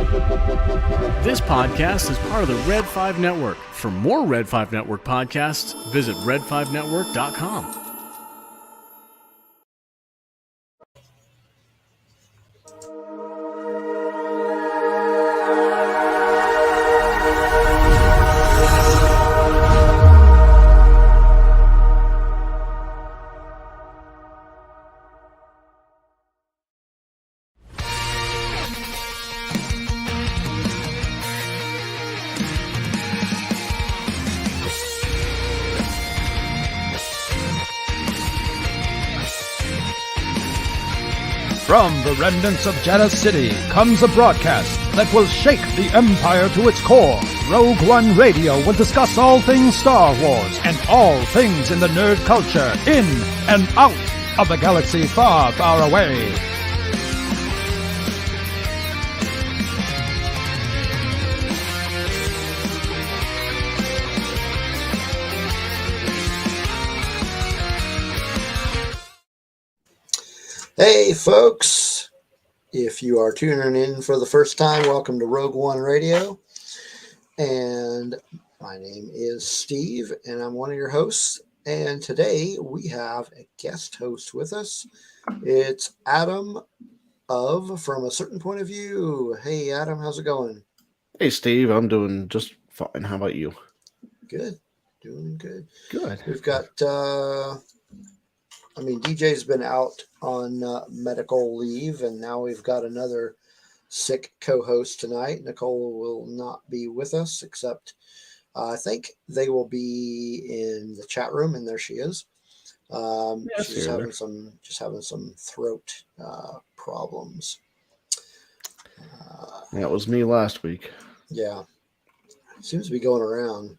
This podcast is part of the Red 5 Network. For more Red 5 Network podcasts, visit red5network.com. From the remnants of Jeddah City comes a broadcast that will shake the Empire to its core. Rogue One Radio will discuss all things Star Wars and all things in the nerd culture, in and out of the galaxy far, far away. Hey folks, if you are tuning in for the first time, welcome to Rogue One Radio, and my name is Steve, and I'm one of your hosts, and today we have a guest host with us. It's Adam of From a Certain Point of View. Hey Adam, how's it going? Hey Steve, I'm doing just fine. How about you? Good, doing good. Good. We've got DJ's been out on medical leave, and now we've got another sick co-host tonight. Nicole will not be with us, except I think they will be in the chat room, and there she is. She's having some throat problems. That was me last week. Yeah, seems to be going around.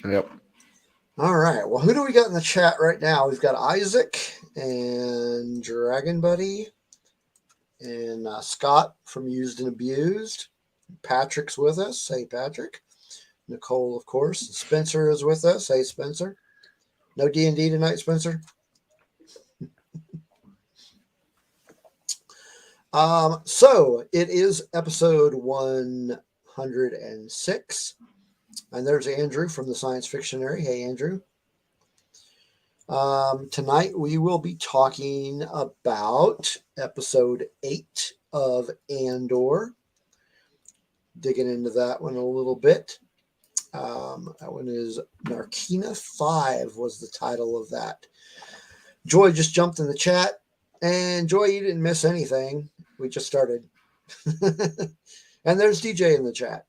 Yep. All right. Well, who do we got in the chat right now? We've got Isaac and Dragon Buddy and Scott from Used and Abused. Patrick's with us. Hey, Patrick. Nicole, of course. Spencer is with us. Hey, Spencer. No D&D tonight, Spencer? So it is episode 106. And there's Andrew from the Science Fictionary. Hey, Andrew. Tonight we will be talking about episode 8 of Andor. Digging into that one a little bit. That one is Narkina 5 was the title of that. Joy just jumped in the chat. And Joy, you didn't miss anything. We just started. And there's DJ in the chat.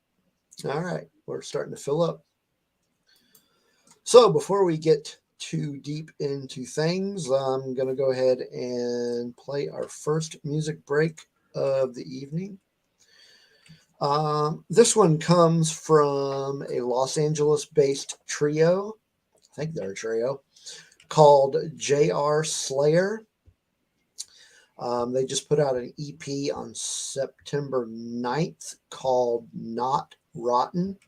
All right. We're starting to fill up. So before we get too deep into things, I'm going to go ahead and play our first music break of the evening. This one comes from a Los Angeles-based trio. I think they're a trio called J.R. Slayer. They just put out an EP on September 9th called Not Rotten.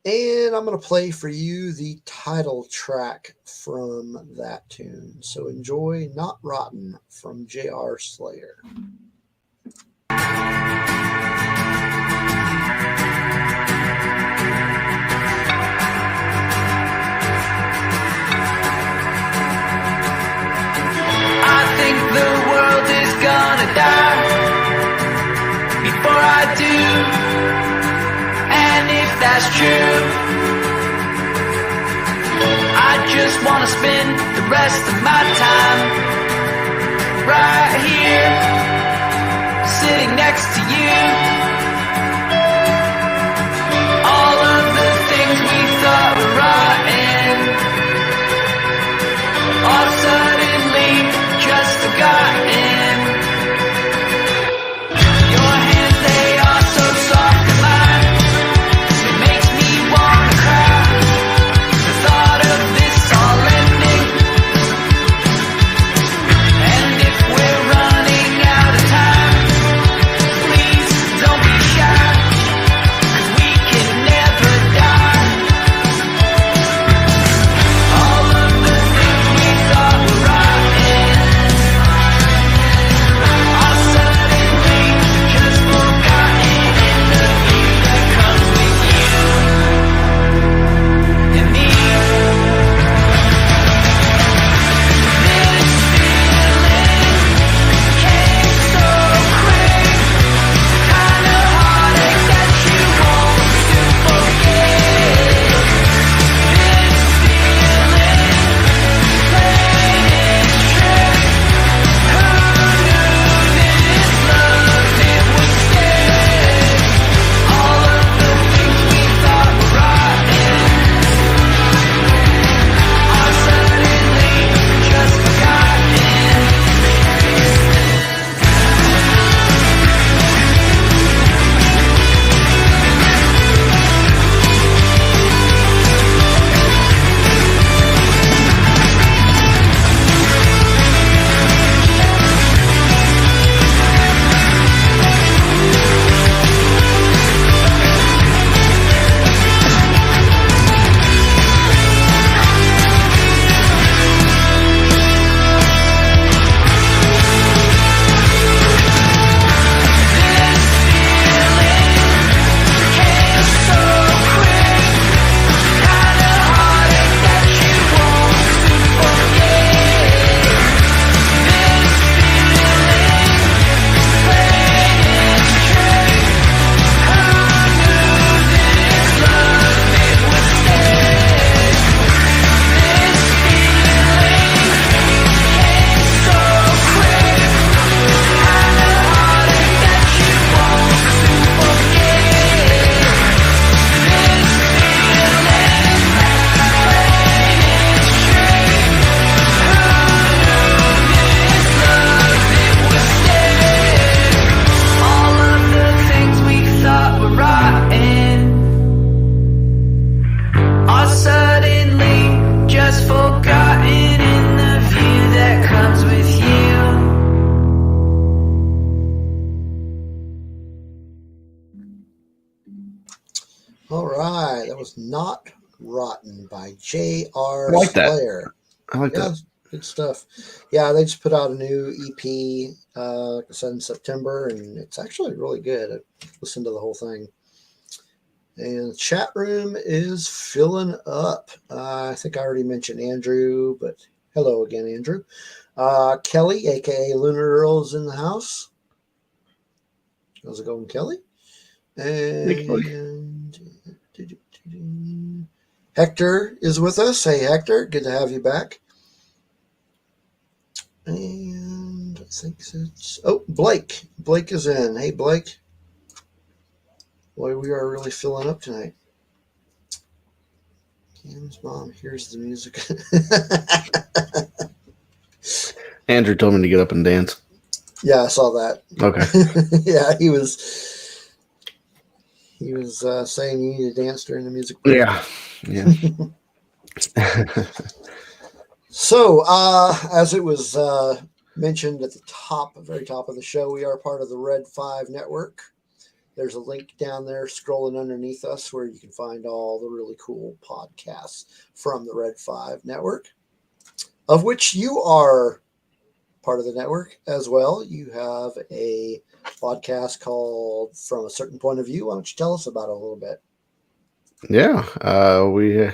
And I'm going to play for you the title track from that tune. So enjoy Not Rotten from J.R. Slayer. I think the world is gonna die before I do. And if that's true, I just want to spend the rest of my time right here, sitting next to you. All of the things we thought were rotten are suddenly just forgotten. Your hands, they are so soft and light. All right. That was Not Rotten by J.R. I like that. Slayer. I like Yeah, that. good stuff. Yeah, they just put out a new EP, like I said, in September, and it's actually really good. I listened to the whole thing. And the chat room is filling up. I think I already mentioned Andrew, but hello again, Andrew. Kelly, aka Lunar Earl, is in the house. How's it going, Kelly? Hey, Kelly. And Hector is with us. Hey, Hector, good to have you back. And I think it's Blake. Blake is in. Hey, Blake. Boy, we are really filling up tonight. Cam's mom hears the music. Andrew told me to get up and dance. Yeah, I saw that. Okay. Yeah, he was saying you need to dance during the music break. Yeah. So, as it was mentioned at the very top of the show, we are part of the Red 5 Network. There's a link down there scrolling underneath us where you can find all the really cool podcasts from the Red 5 Network, of which you are part of the network as well. You have a podcast called From a Certain Point of View. Why don't you tell us about it a little bit? Yeah. We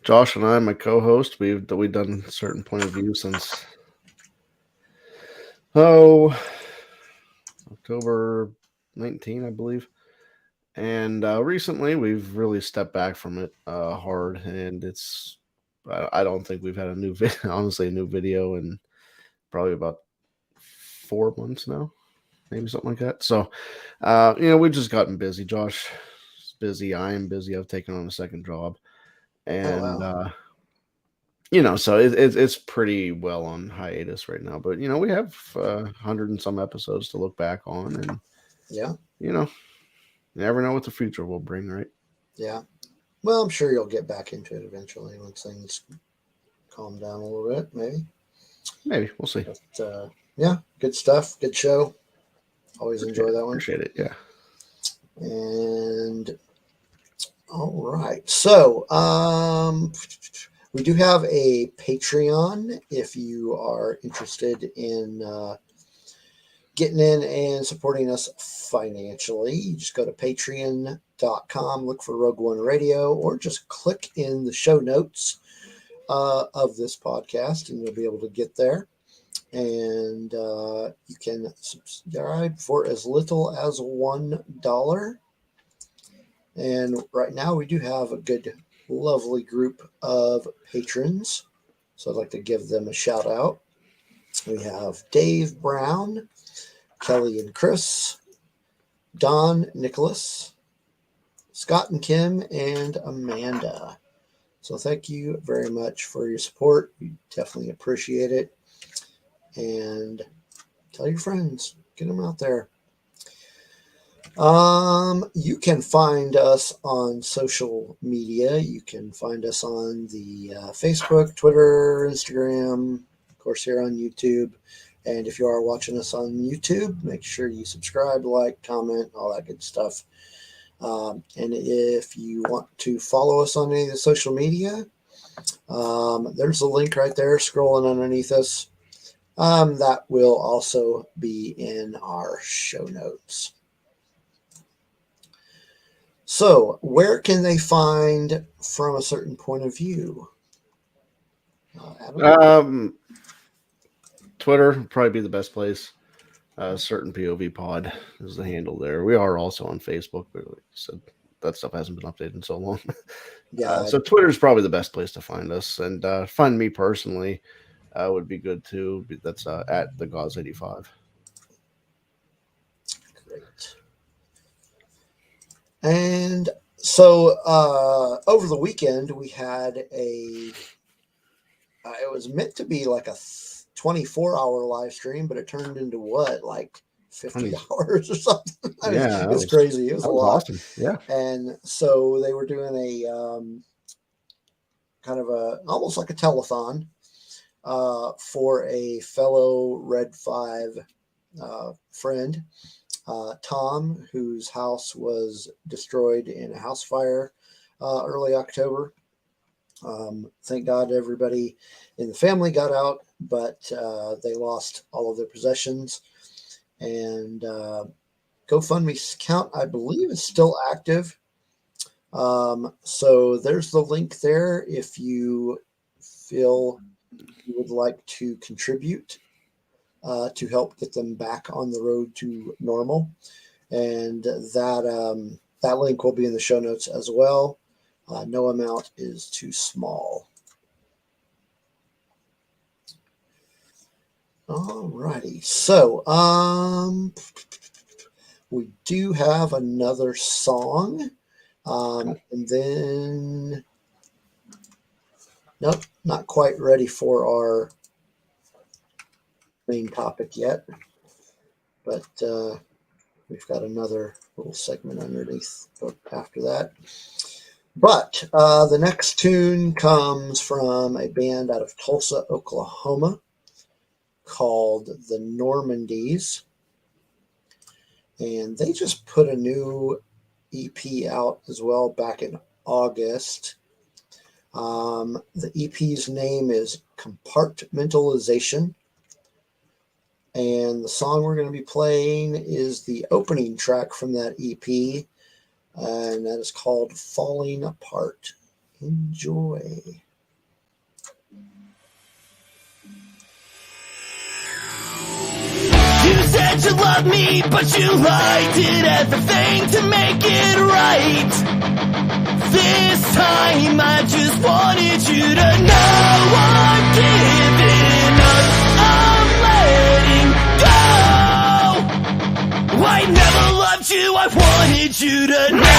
Josh and I, my co-host, we've done a certain point of view since October 19, I believe. And recently, we've really stepped back from it hard, and I don't think we've had a new video, honestly, a new video in probably about 4 months now, maybe something like that. So, we've just gotten busy. Josh is busy. I am busy. I've taken on a second job, and wow. so it's pretty well on hiatus right now. But we have 100 and some episodes to look back on, and Yeah. you never know what the future will bring, right? Yeah. Well, I'm sure you'll get back into it eventually once things calm down a little bit, maybe. Maybe we'll see. But yeah, good stuff. Good show. Always enjoy that one. Appreciate it. Yeah. And all right. So, we do have a Patreon if you are interested in getting in and supporting us financially. You just go to patreon.com, look for Rogue One Radio, or just click in the show notes of this podcast, and you'll be able to get there. And you can subscribe for as little as $1. And right now we do have a good, lovely group of patrons. So I'd like to give them a shout out. We have Dave Brown, Kelly and Chris, Don Nicholas, Scott and Kim, and Amanda. So thank you very much for your support. We definitely appreciate it. And tell your friends, get them out there. You can find us on social media. You can find us on the Facebook, Twitter, Instagram, of course, here on YouTube. And if you are watching us on YouTube, make sure you subscribe, like, comment, all that good stuff. And if you want to follow us on any of the social media, there's a link right there scrolling underneath us. That will also be in our show notes. So, where can they find From a Certain Point of View? Adam? Twitter would probably be the best place. Certain POV Pod is the handle there. We are also on Facebook, but like I said, that stuff hasn't been updated in so long. Yeah. So Twitter is probably the best place to find us, and find me personally would be good too. That's at the Gauze85. Great. And so over the weekend we had it was meant to be like a 24-hour live stream, but it turned into like 50 hours or something. Yeah, it was crazy. It was a lot. Awesome. Yeah. And so they were doing a kind of almost like a telethon for a fellow Red 5 friend. Tom, whose house was destroyed in a house fire early October. Thank God everybody in the family got out, but they lost all of their possessions. And GoFundMe account, I believe, is still active. So there's the link there if you feel you would like to contribute to help get them back on the road to normal. And that link will be in the show notes as well. No amount is too small. Alrighty, so we do have another song, and then nope, not quite ready for our main topic yet, but we've got another little segment underneath after that. But the next tune comes from a band out of Tulsa, Oklahoma, called the Normandys. And they just put a new EP out as well back in August. The EP's name is Compartmentalization. And the song we're going to be playing is the opening track from that EP. And that is called Falling Apart. Enjoy. You said you loved me, but you lied. Did everything to make it right. This time I just wanted you to know I'm giving up. I'm letting go. I never loved you. I wanted you to know.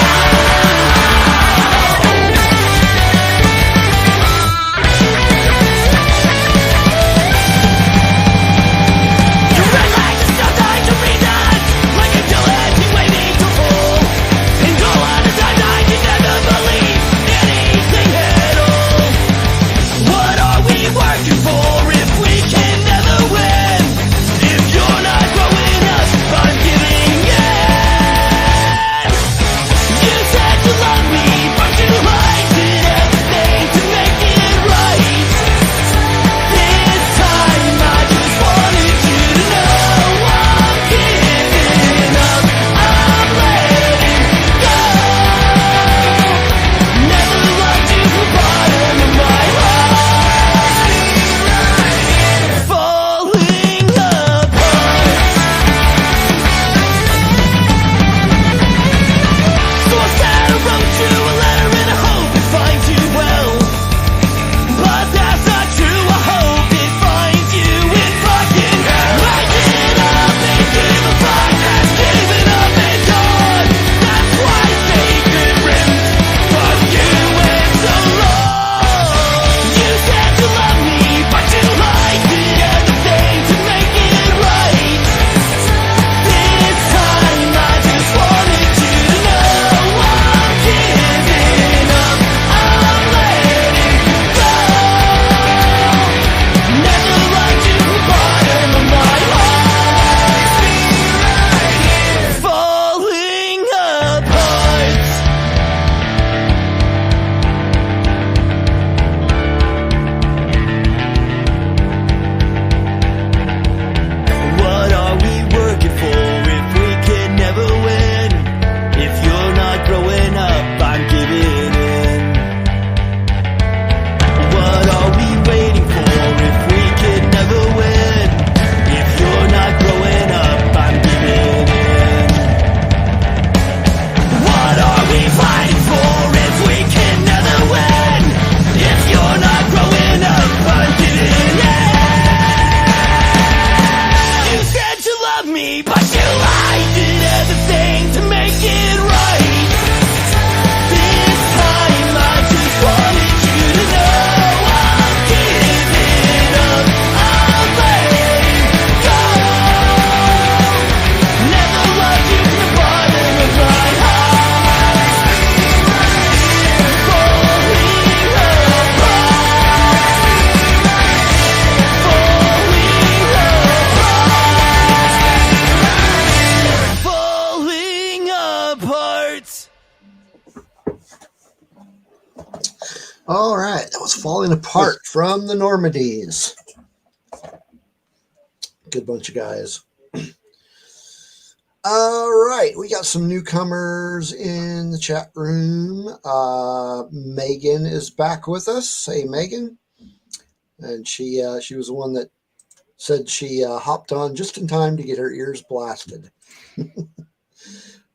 Love me. All right, that was Falling Apart from the Normandys. Good bunch of guys. All right, we got some newcomers in the chat room. Megan is back with us. Hey, Megan. And she was the one that said she hopped on just in time to get her ears blasted.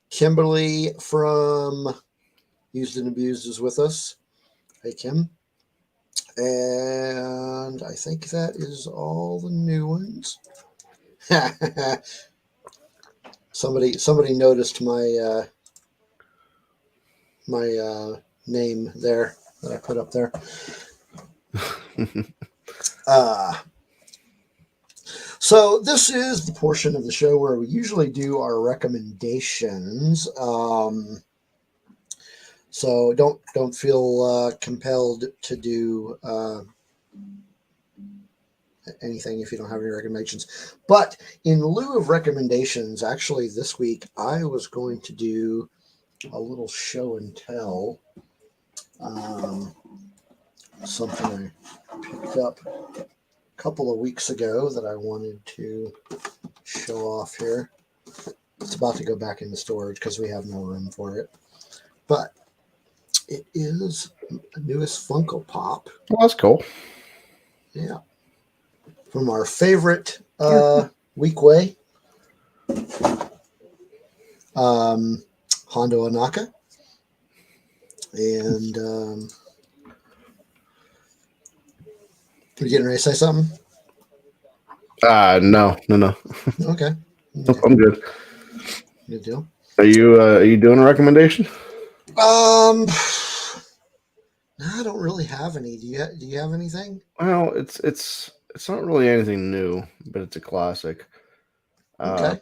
Kimberly from Used and Abused is with us. Hey, Kim. And I think that is all the new ones. Somebody noticed my name there that I put up there. So this is the portion of the show where we usually do our recommendations. So don't feel compelled to do anything if you don't have any recommendations. But in lieu of recommendations, actually this week I was going to do a little show and tell. Something I picked up a couple of weeks ago that I wanted to show off here. It's about to go back into storage because we have no room for it. But it is the newest Funko Pop. Well, that's cool. Yeah. From our favorite Weekway, Hondo Anaka. And you getting ready to say something? No. Okay. Nope, I'm good. Good deal. Are you doing a recommendation? I don't really have any. Do you have anything? Well, it's not really anything new, but it's a classic. Okay.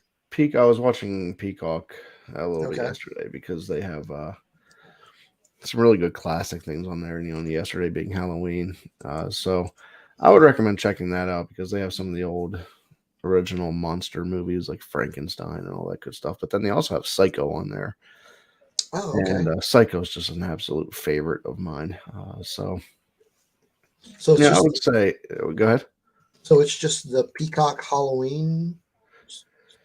I was watching Peacock a little bit Okay. yesterday because they have some really good classic things on there. You know, yesterday being Halloween, so I would recommend checking that out because they have some of the old original monster movies like Frankenstein and all that good stuff. But then they also have Psycho on there. Oh, okay. And Psycho is just an absolute favorite of mine. So it's yeah, just, I would say go ahead. So it's just the Peacock Halloween,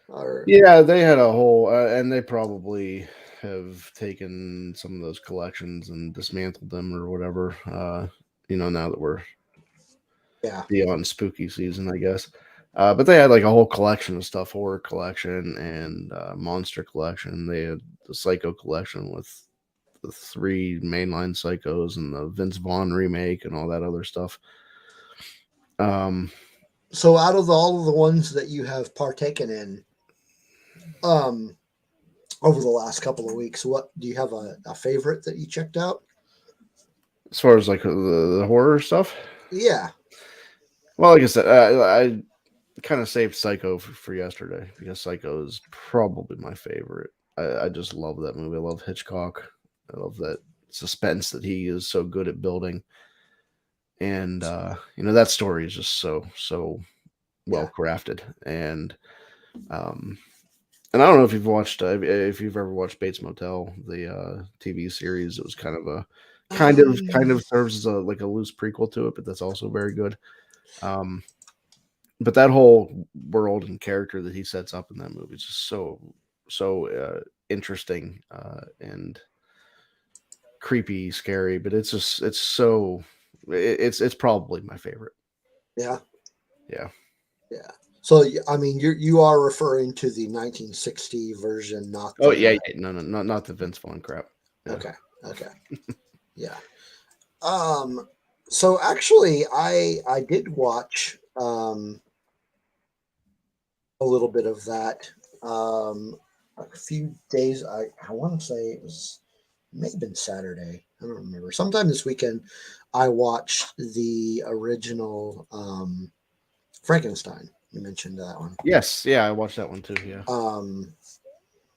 or Yeah, they had a whole, and they probably have taken some of those collections and dismantled them or whatever. Now that we're beyond spooky season, I guess. But they had like a whole collection of stuff, horror collection and monster collection. They had the Psycho collection with the 3 mainline Psychos and the Vince Vaughn remake and all that other stuff. So out of all of the ones that you have partaken in, over the last couple of weeks, what do you have a favorite that you checked out? As far as like the horror stuff? Yeah. Well, like I said, I kind of saved Psycho for yesterday because Psycho is probably my favorite. I just love that movie. I love Hitchcock. I love that suspense that he is so good at building. And, that story is just so well crafted. And I don't know if you've watched, if you've ever watched Bates Motel, the TV series. It was kind of serves as a loose prequel to it, but that's also very good. But that whole world and character that he sets up in that movie is just so interesting and creepy, scary. But it's probably my favorite. Yeah. Yeah. So I mean, you are referring to the 1960 version, not the, yeah. No, not the Vince Vaughn crap. Yeah. Okay. Yeah. So actually, I did watch a little bit of that a few days. I want to say it may have been Saturday. I don't remember. Sometime this weekend, I watched the original Frankenstein. You mentioned that one. Yes, yeah, I watched that one too. Yeah.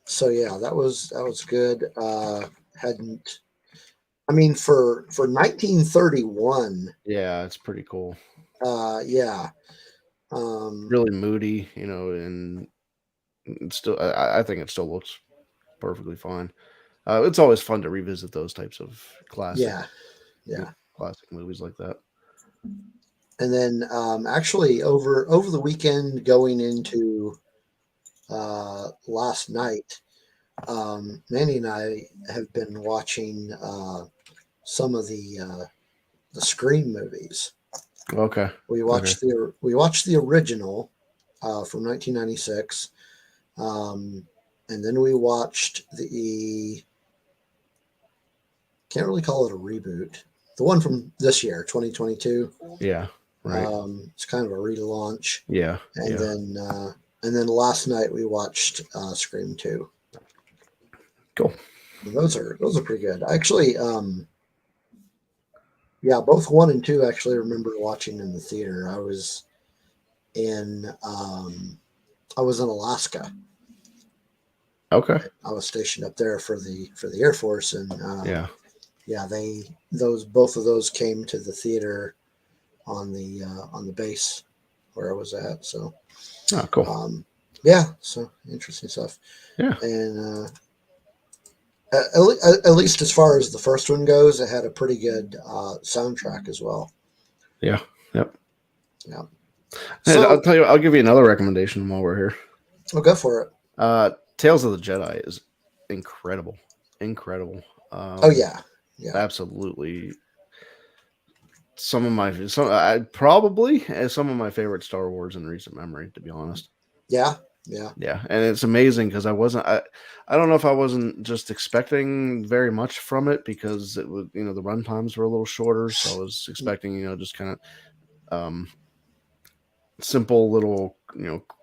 So yeah, that was good. I mean, for 1931. Yeah, it's pretty cool. Yeah. Really moody, and it's still. I think it still looks perfectly fine. It's always fun to revisit those types of classics. Yeah. classic movies like that. And then actually over the weekend going into last night, Manny and I have been watching some of the Scream movies. Okay. We watched the original from 1996, and then we watched the, can't really call it a reboot, the one from this year, 2022. Yeah. Right. It's kind of a relaunch. Yeah. And then last night we watched Scream 2. Cool. And those are pretty good. Actually, yeah, both 1 and 2 actually remember watching in the theater. I was in Alaska. Okay. I was stationed up there for the Air Force, and yeah, both of those came to the theater on the base where I was at. So, cool. So interesting stuff. Yeah, and at least as far as the first one goes, it had a pretty good soundtrack as well. Yeah. Yep. Yeah. So, I'll tell you, I'll give you another recommendation while we're here. Well, go for it. Tales of the Jedi is incredible. Oh yeah, absolutely. Some of my favorite Star Wars in recent memory, to be honest. Yeah, and it's amazing because I don't know if I wasn't just expecting very much from it because it was, the run times were a little shorter, so I was expecting, just kind of simple little,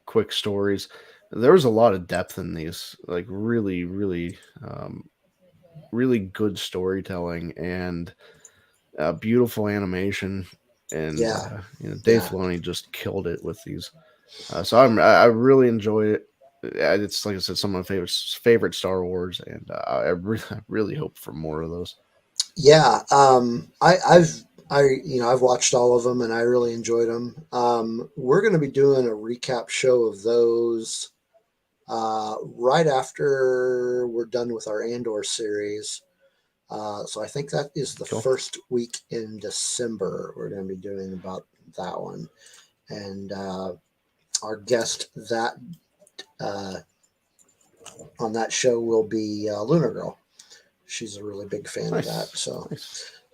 quick stories. There was a lot of depth in these, like really, really, really good storytelling and beautiful animation, and Dave Filoni just killed it with these. So I really enjoyed it. It's, like I said, some of my favorite Star Wars, and I really hope for more of those. Yeah, I've watched all of them and I really enjoyed them. We're going to be doing a recap show of those right after we're done with our Andor series. So I think that is the first week in December. We're going to be doing about that one, and our guest on that show will be Lunar Girl. She's a really big fan of that. So,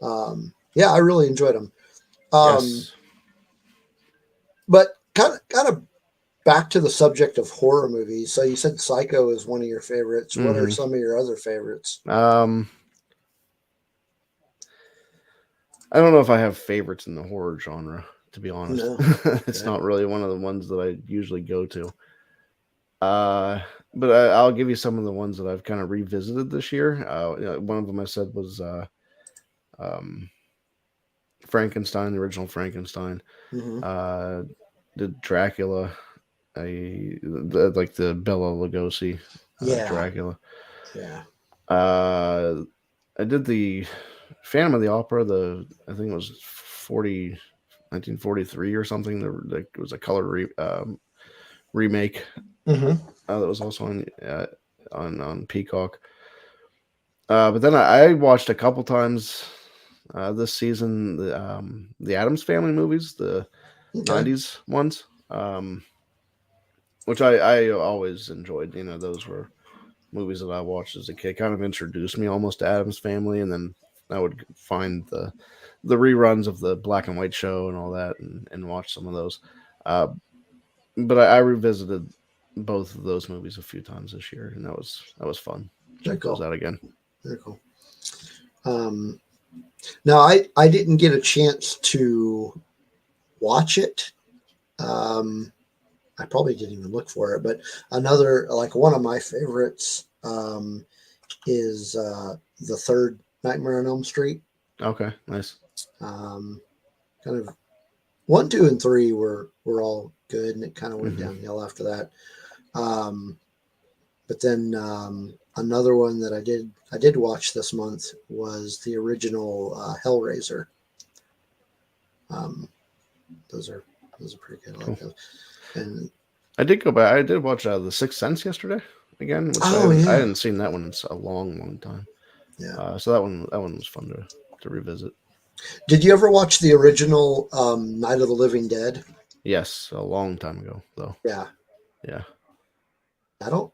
I really enjoyed them. Yes. But kind of back to the subject of horror movies. So you said Psycho is one of your favorites. What are some of your other favorites? I don't know if I have favorites in the horror genre, to be honest. No. It's not really one of the ones that I usually go to. But I'll give you some of the ones that I've kind of revisited this year. One of them I said was Frankenstein, the original Frankenstein. The Dracula, like the Bela Lugosi Dracula. Yeah. I did the Phantom of the Opera. I think it was 1943 or something. It was a color remake. That was also on Peacock. But then I watched a couple times this season the Addams Family movies, the 90s ones, which I always enjoyed. Those were movies that I watched as a kid. Kind of introduced me almost to Addams Family, and then I would find the reruns of the black and white show and all that, and watch some of those. But I revisited both of those movies a few times this year, and that was fun. Check those out again. Very cool. Now I didn't get a chance to watch it. I probably didn't even look for it, but one of my favorites is the third Nightmare on Elm Street. Okay, nice. Kind of 1, 2, and 3 were all good, and it kind of went downhill after that. But then another one that I did watch this month was the original Hellraiser. Those are pretty good. I like those. And I did go back. I did watch The Sixth Sense yesterday again. Which I hadn't seen that one in a long time. Yeah. So that one was fun to revisit. Did you ever watch the original Night of the Living Dead? Yes, a long time ago, though. Yeah. Yeah. I don't.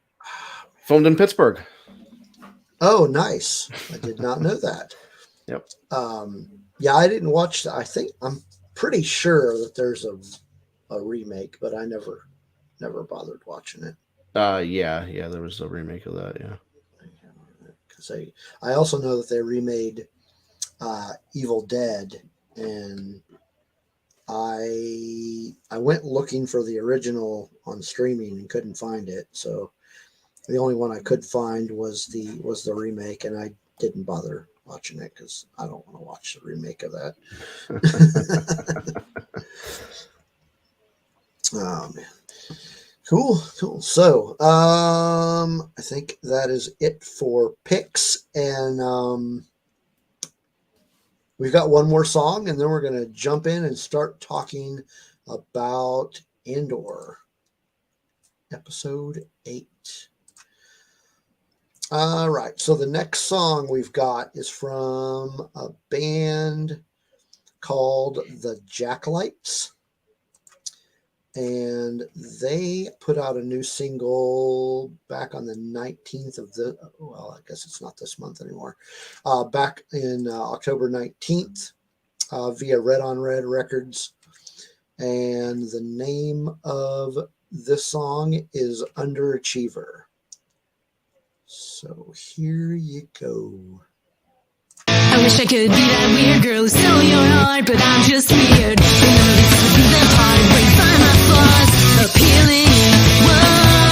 Filmed in Pittsburgh. Oh, nice. I did not know that. Yep. Yeah, I didn't watch that. I'm pretty sure that there's a remake, but I never bothered watching it. Yeah, there was a remake of that, yeah. Because I also know that they remade Evil Dead, and I went looking for the original on streaming and couldn't find it. So the only one I could find was the remake, and I didn't bother watching it because I don't want to watch the remake of that. Oh man. Cool. So I think that is it for picks, and we've got one more song, and then we're going to jump in and start talking about Andor, episode 8. All right. So the next song we've got is from a band called the Jacklights. And they put out a new single back on the 19th of I guess it's not this month anymore. Back in October 19th via Red on Red Records. And the name of this song is Underachiever. So here you go. I wish I could be that weird girl who stole your heart, but I'm just weird. Remember, this would be the part where you find my flaws appealing. Whoa,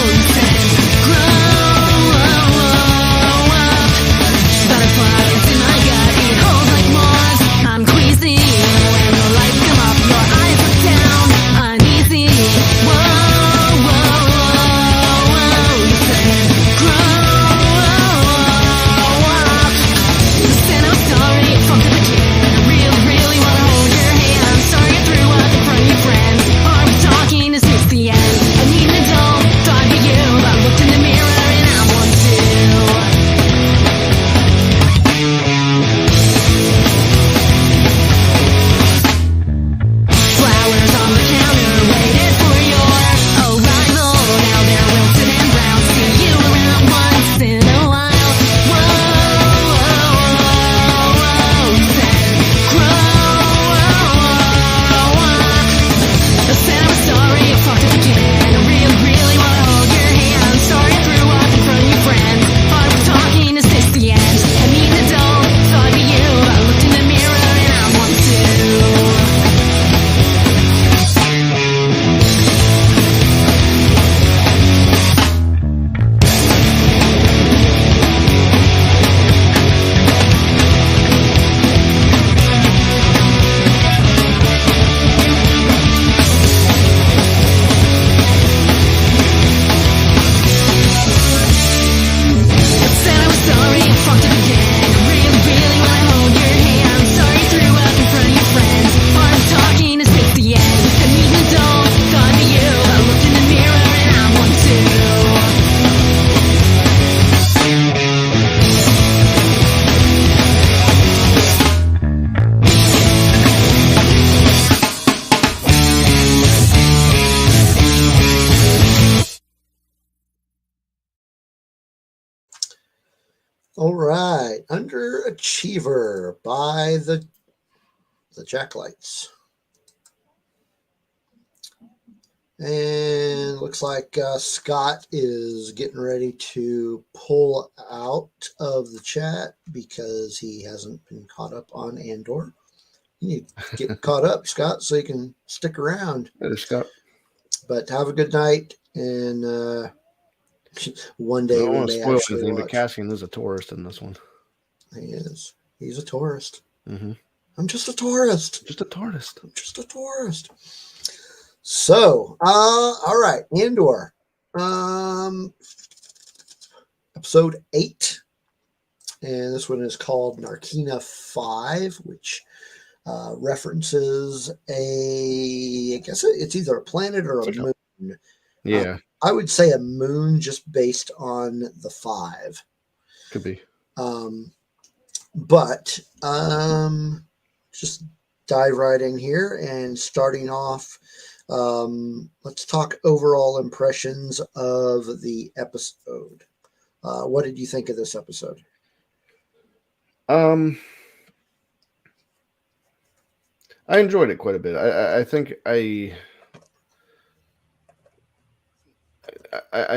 you said grow up. Butterflies in my gut, it holds like Mars. I'm queasy when the lights come up, your eyes look down, uneasy. Whoa, you said grow. All right, Underachiever by the Jacklights. And looks like Scott is getting ready to pull out of the chat because he hasn't been caught up on Andor. You need to get caught up, Scott, so you can stick around. Hey, Scott. But have a good night, and one day we may actually watch. But Cassian is a tourist in this one. He is. He's a tourist. Mm-hmm. I'm just a tourist. Just a tourist. I'm just a tourist. So, all right, Andor, episode 8, and this one is called Narkina 5, which references I guess it's either a planet or a moon. Yeah. I would say a moon just based on the 5. Could be. But just dive right in here and starting off. Let's talk overall impressions of the episode. What did you think of this episode? I enjoyed it quite a bit. I think I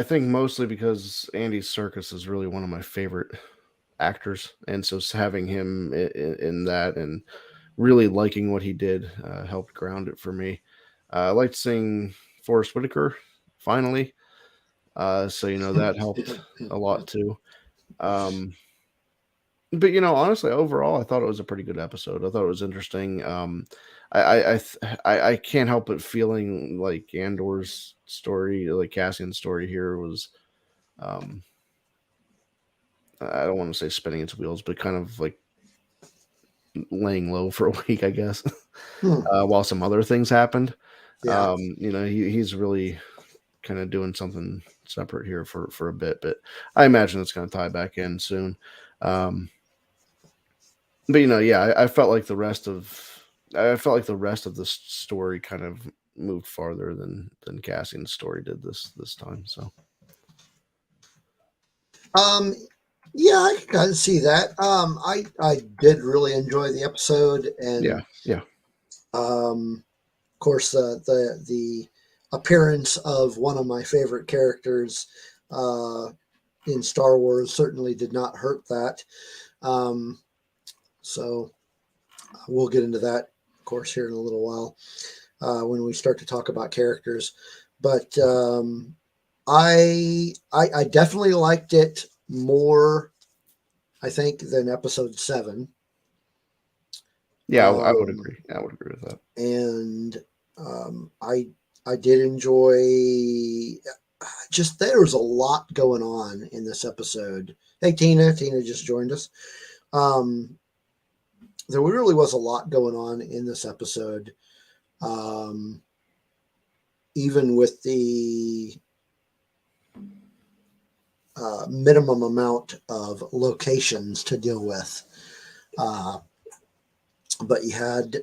think mostly because Andy Serkis is really one of my favorite actors, and so having him in that and really liking what he did helped ground it for me. I liked seeing Forrest Whitaker finally, so that helped a lot too. But honestly, overall, I thought it was a pretty good episode. I thought it was interesting. I can't help but feeling like Andor's story, like Cassian's story here, was um, I don't want to say spinning its wheels, but kind of like laying low for a week, I guess, Hmm. while some other things happened. Yeah. He's really kind of doing something separate here for a bit, but I imagine it's going to tie back in soon. But yeah, I felt like the rest of the story kind of moved farther than Cassian's story did this time. So Um, yeah, I can kind of see that. I did really enjoy the episode, yeah, and yeah, of course, the appearance of one of my favorite characters in Star Wars certainly did not hurt that. Um, so we'll get into that, of course, here in a little while when we start to talk about characters. But I definitely liked it more, I think, than episode 7. yeah. I would agree. I would agree with that. And I did enjoy. Just there was a lot going on in this episode. Hey, Tina just joined us. There really was a lot going on in this episode. Even with the minimum amount of locations to deal with. But you had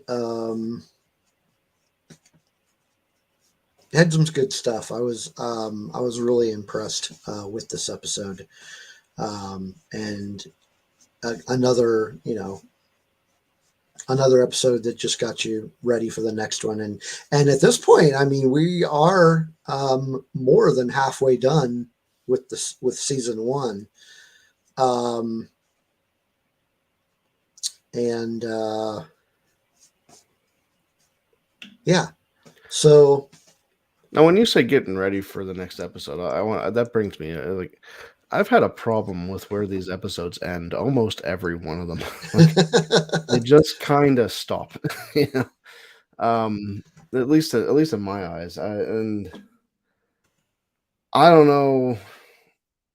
some good stuff. I was really impressed with this episode, and another episode that just got you ready for the next one. And at this point, I mean, we are more than halfway done with season 1. And yeah, so now when you say getting ready for the next episode, I want that brings me like I've had a problem with where these episodes end. Almost every one of them, like, they just kind of stop. you know, at least in my eyes, and I don't know.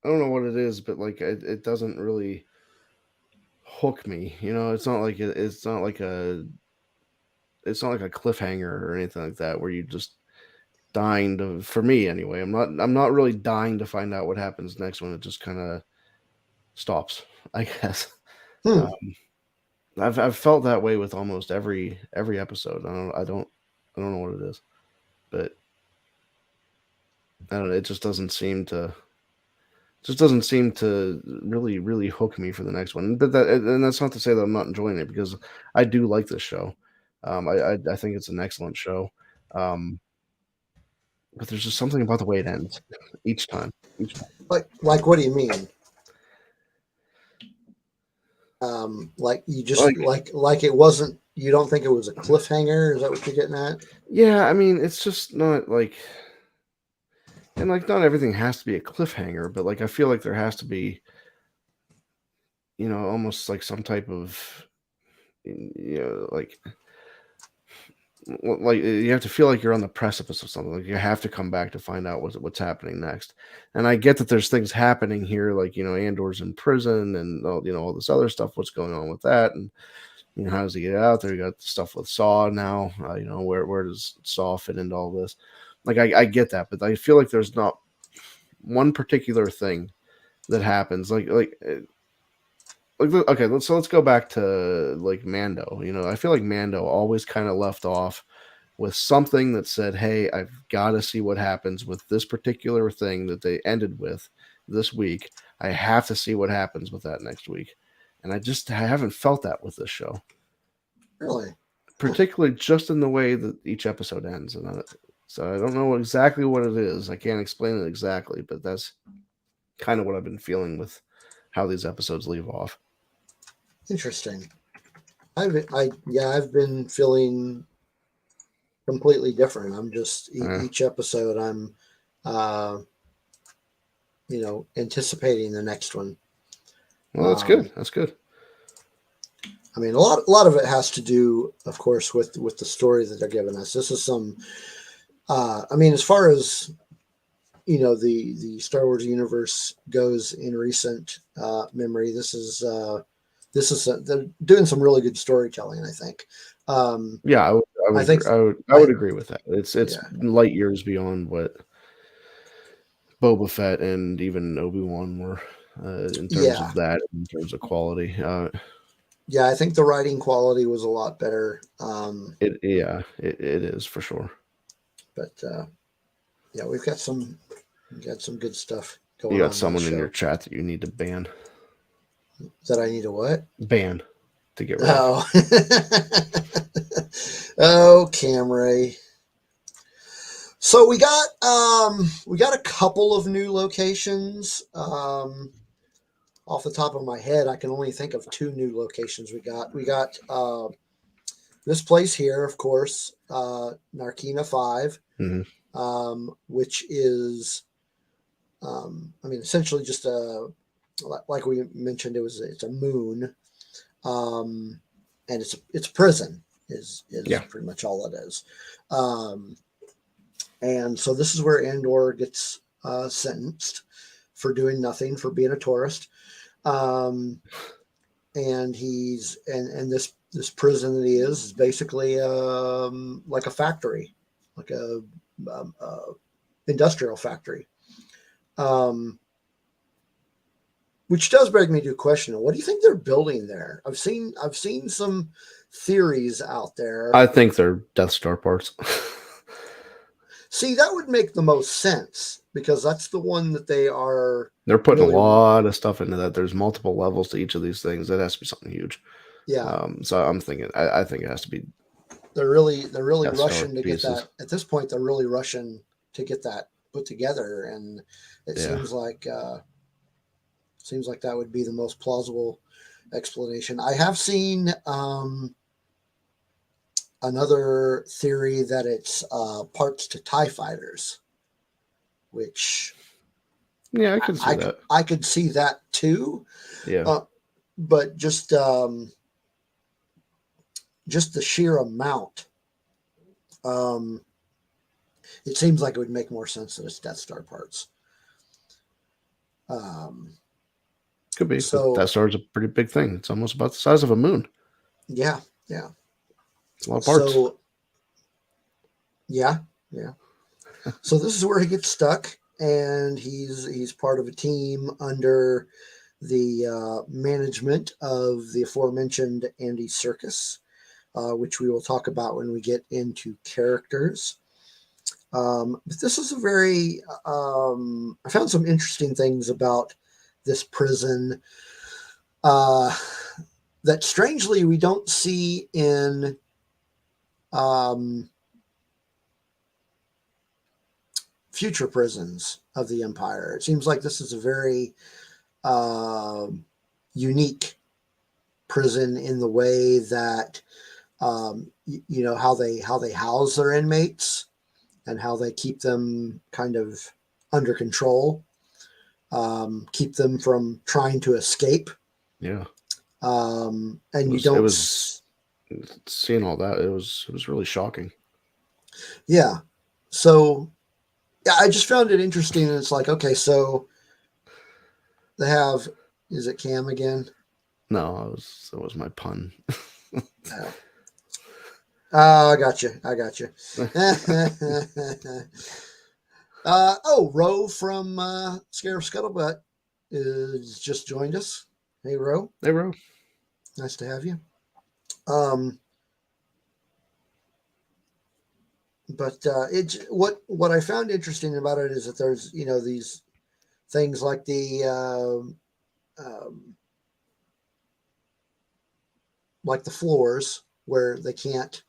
I don't know what it is, but like it doesn't really hook me. It's not like it's not like a cliffhanger or anything like that where you just dying to, for me anyway. I'm not really dying to find out what happens next when it just kind of stops, I guess. hmm. Um, I've felt that way with almost every episode. I don't know what it is, but I don't know. It just doesn't seem to really hook me for the next one. But that's not to say that I'm not enjoying it, because I do like this show. I think it's an excellent show. But there's just something about the way it ends each time. Like what do you mean? Like you just like it wasn't. You don't think it was a cliffhanger? Is that what you're getting at? Yeah, I mean, it's just not like, and like not everything has to be a cliffhanger, but like I feel like there has to be, almost like some type of, like you have to feel like you're on the precipice of something. Like you have to come back to find out what's happening next. And I get that there's things happening here, like Andor's in prison and all this other stuff. What's going on with that? And how does he get out there? You got the stuff with Saw now. Where does Saw fit into all this? Like I get that, but I feel like there's not one particular thing that happens. Like okay, let's go back to like Mando. You know, I feel like Mando always kind of left off with something that said, "Hey, I've got to see what happens with this particular thing that they ended with this week. I have to see what happens with that next week." And I haven't felt that with this show, Really? particularly just in the way that each episode ends. So I don't know exactly what it is. I can't explain it exactly, but that's kind of what I've been feeling with how these episodes leave off. Interesting. I've been feeling completely different. I'm just each episode I'm anticipating the next one. Well, that's good. That's good. I mean, a lot of it has to do, of course, with the story that they're giving us. This is some I mean, as far as the Star Wars universe goes in recent memory, they're doing some really good storytelling, I think. Yeah, I would agree with that. It's light years beyond what Boba Fett and even Obi-Wan were in terms of that, in terms of quality. Yeah, I think the writing quality was a lot better. It is for sure. But yeah, we've got some good stuff going on. You got someone in your chat that you need to ban. That I need to what? Ban to get rid of. Oh, oh, Camry. So we got a couple of new locations. Off the top of my head, I can only think of 2 new locations we got. We got this place here, of course, Narkina 5, which is, I mean, essentially just like we mentioned, it's a moon, and it's a prison is pretty much all it is. And so this is where Andor gets sentenced for doing nothing, for being a tourist. And this prison that he is basically like a factory, like a industrial factory. Which does bring me to a question: what do you think they're building there? I've seen some theories out there. I think they're Death Star parts. See, that would make the most sense because that's the one that they're putting a lot of stuff into that. There's multiple levels to each of these things. That has to be something huge. Yeah. So I'm thinking, I think it has to be. They're really rushing to get that. At this point, they're really rushing to get that put together, and it seems like that would be the most plausible explanation. I have seen another theory that it's parts to TIE fighters, which I could see that. I could see that too. Yeah. But just the sheer amount, it seems like it would make more sense that it's Death Star parts. Could be. So Death Star is a pretty big thing. It's almost about the size of a moon. Yeah. It's a lot of parts. So, yeah. So this is where he gets stuck, and he's part of a team under the management of the aforementioned Andy Serkis, which we will talk about when we get into characters. But this is a very I found some interesting things about this prison that strangely we don't see in future prisons of the Empire. It seems like this is a very unique prison in the way that how they house their inmates and how they keep them kind of under control, keep them from trying to escape. Yeah. And you don't seeing all that. It was really shocking. Yeah. So yeah, I just found it interesting. And it's like, okay, so they have, is it Cam again? No, that was my pun. I got you. Ro from Scarif Scuttlebutt is just joined us. Hey, Ro. Hey, bro. Nice to have you. But what I found interesting about it is that there's these things like the floors where they can't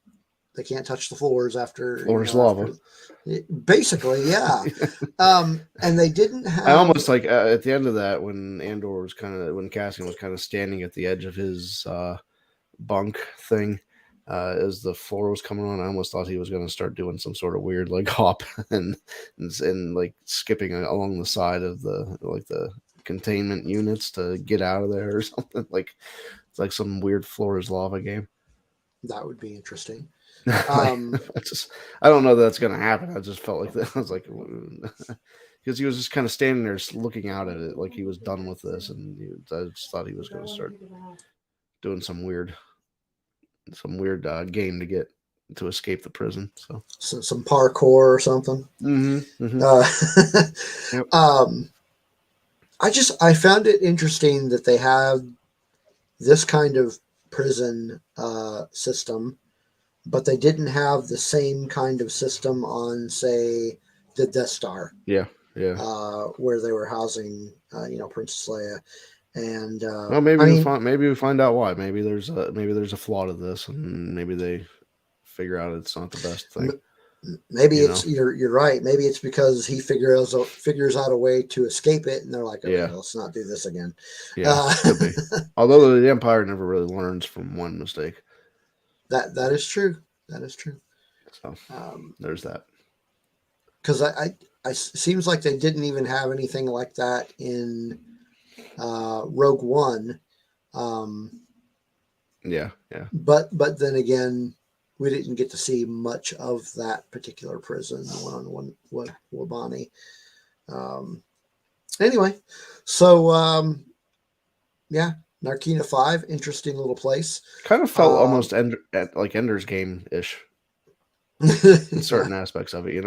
touch the floors after Floor's lava. Basically, yeah. And they didn't have. I almost like at the end of that when when Cassian was kind of standing at the edge of his bunk thing. As the floor was coming on, I almost thought he was going to start doing some sort of weird like hop and like skipping along the side of the containment units to get out of there or something. Like it's like some weird floor is lava game. That would be interesting. I don't know that's going to happen. I just felt like that. I was like, because he was just kind of standing there looking out at it like he was done with this, and I just thought he was going to start doing some weird game to get to escape the prison. So some parkour or something. Yep. I found it interesting that they have this kind of prison system, but they didn't have the same kind of system on, say, the Death Star. Yeah. Where they were housing, Princess Leia. And well, maybe we find out why. Maybe there's a flaw to this, and maybe they figure out it's not the best thing. Maybe you're right. Maybe it's because he figures out a way to escape it, and they're like, okay, let's not do this again. Yeah, could be. Although the Empire never really learns from one mistake. That is true. That is true. So there's that. Because I seems like they didn't even have anything like that in Rogue One. Yeah. But then again, we didn't get to see much of that particular prison on Wabani. Anyway, so yeah, Narkina 5, interesting little place. Kind of felt almost like Ender's Game-ish in certain aspects of it,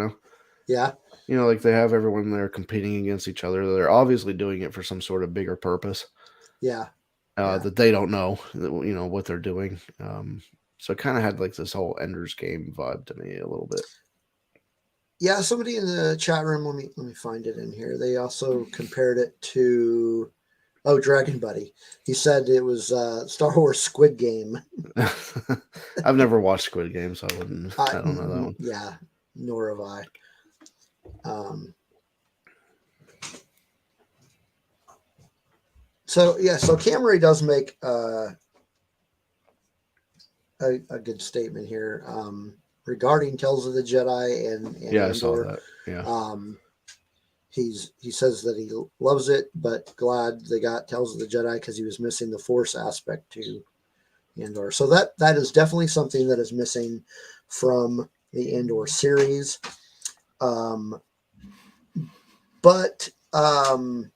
Yeah. Like they have everyone there competing against each other. They're obviously doing it for some sort of bigger purpose. Yeah. That they don't know, what they're doing. So it kind of had like this whole Ender's Game vibe to me a little bit. Yeah, somebody in the chat room, let me find it in here. They also compared it to Dragon Buddy. He said it was Star Wars Squid Game. I've never watched Squid Game, so I don't know that one. Yeah, nor have I. So Camry does make a good statement here regarding Tales of the Jedi and Andor. I saw that. Yeah. He says that he loves it, but glad they got Tales of the Jedi because he was missing the Force aspect to Andor. So that is definitely something that is missing from the Andor series. But the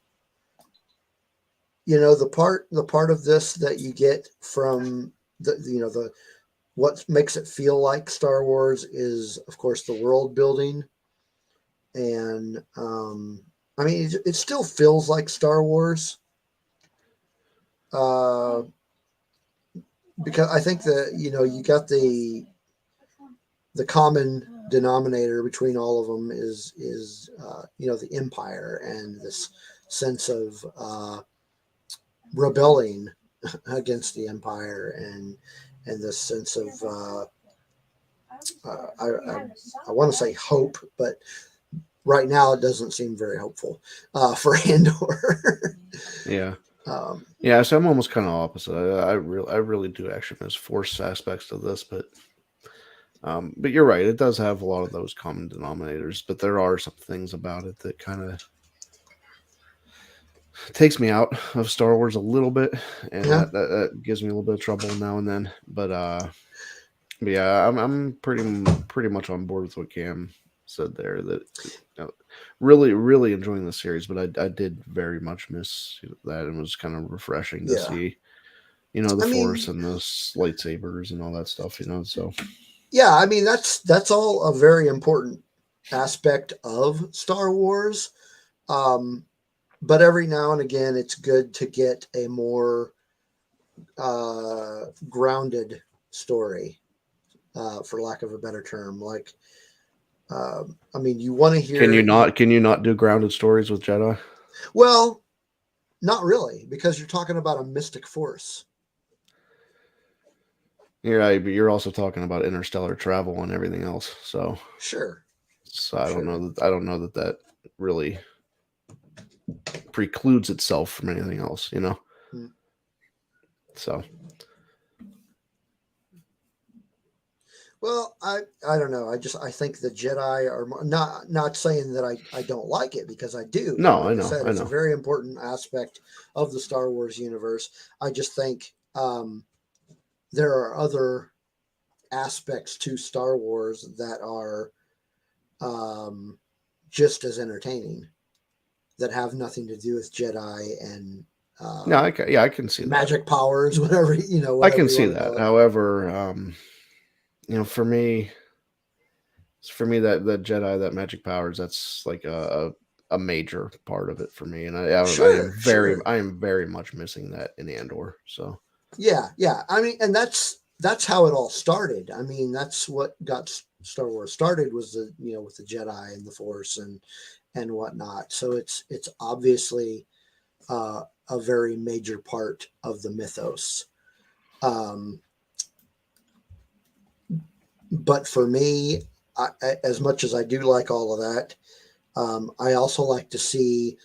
part of this that you get from the what makes it feel like Star Wars is, of course, the world building. And I mean, it still feels like Star Wars, because I think that you got the common denominator between all of them is the Empire and this sense of rebelling against the Empire and this sense of I want to say hope, but right now it doesn't seem very hopeful for Andor. Yeah. So I'm almost kind of opposite. I really do actually miss Force aspects to this, but you're right. It does have a lot of those common denominators, but there are some things about it that kind of takes me out of Star Wars a little bit, and that gives me a little bit of trouble now and then. But yeah, I'm pretty much on board with what Cam said there. That really, really enjoying the series, but I did very much miss that, and it was kind of refreshing to see, the Force and the lightsabers and all that stuff. So. Yeah, I mean that's all a very important aspect of Star Wars. but every now and again, it's good to get a more grounded story, for lack of a better term. Like, I mean, you want to hear. Can you not do grounded stories with Jedi? Well, not really, because you're talking about a mystic force. Yeah, but you're also talking about interstellar travel and everything else. So Sure. I don't know that really precludes itself from anything else, you know. Hmm. So. Well, I don't know. I think the Jedi are not saying that I don't like it, because I do. No, Like I know, said, I it's a know. very important aspect of the Star Wars universe. I just think there are other aspects to Star Wars that are just as entertaining, that have nothing to do with Jedi and No, I can see magic powers, whatever that. I whatever can you see want to that. call it. However, for me, that Jedi, that magic powers, that's like a major part of it for me, and Sure, sure. I am very much missing that in Andor. So Yeah. I mean, and that's how it all started. I mean, that's what got Star Wars started, was the with the Jedi and the Force and whatnot. So it's obviously a very major part of the mythos. Um, but for me, as much as I do like all of that, I also like to see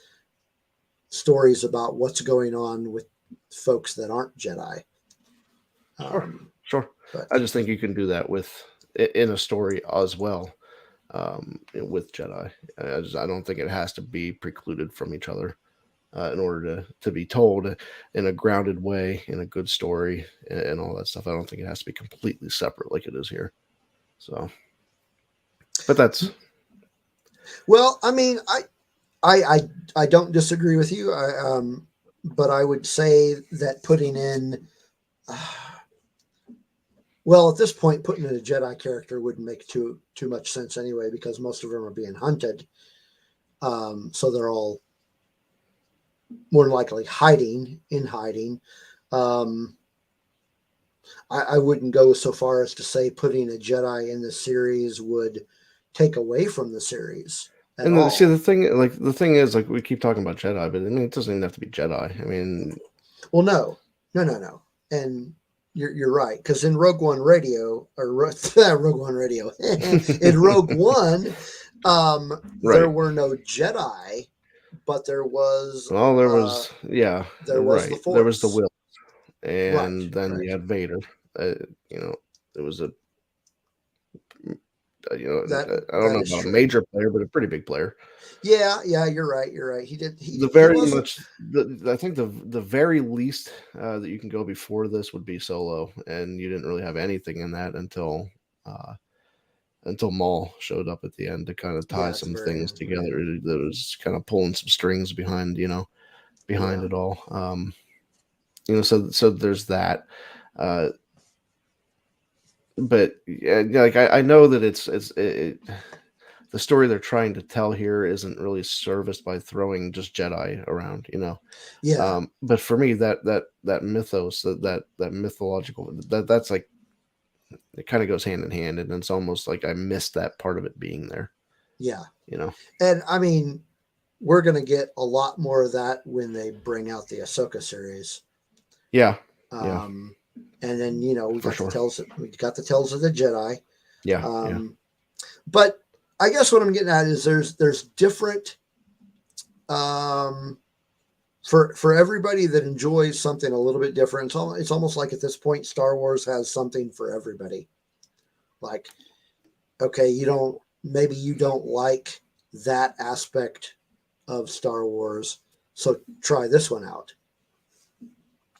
stories about what's going on with folks that aren't Jedi. sure. But I just think you can do that in a story as well, with Jedi. I don't think it has to be precluded from each other. In order to be told in a grounded way, in a good story, and all that stuff. I don't think it has to be completely separate like it is here. So, but that's well, I mean, I don't disagree with you. But I would say that putting in, well, at this point, putting in a Jedi character wouldn't make too much sense anyway, because most of them are being hunted. So they're all more than likely hiding. Um, I wouldn't go so far as to say putting a Jedi in the series would take away from the series at and see all. the thing is, like, we keep talking about Jedi, but I mean it doesn't even have to be Jedi. I mean, Well, no, and you're right, because in Rogue One Radio, or Rogue One Radio, in Rogue One, there right. were no Jedi, but there was Well, there was, yeah, the right. There was the Force. will, Right, and then right. you had Vader. You know, it was That I don't that know is about a true. major player, but a pretty big player. Yeah, you're right. You're right. He did. The He very wasn't. much I think the very least that you can go before this would be Solo, and you didn't really have anything in that uh, until Maul showed up at the end to kind of tie Yeah, it's some very things right. together. That was kind of pulling some strings behind behind Yeah, it all. So there's that. Uh, but yeah, like I know that the story they're trying to tell here isn't really serviced by throwing just Jedi around, yeah, But for me, that mythos, that mythological, that's like, it kind of goes hand in hand, and it's almost like I missed that part of it being there, yeah. you know. And I mean, we're gonna get a lot more of that when they bring out the Ahsoka series. Yeah, yeah, Um, and then for sure. we got the Tales of the Jedi. Yeah, yeah, Um, but I guess what I'm getting at is there's different, um, for everybody that enjoys something a little bit different. It's almost like at this point, Star Wars has something for everybody. Like, okay, maybe you don't like that aspect of Star Wars, so try this one out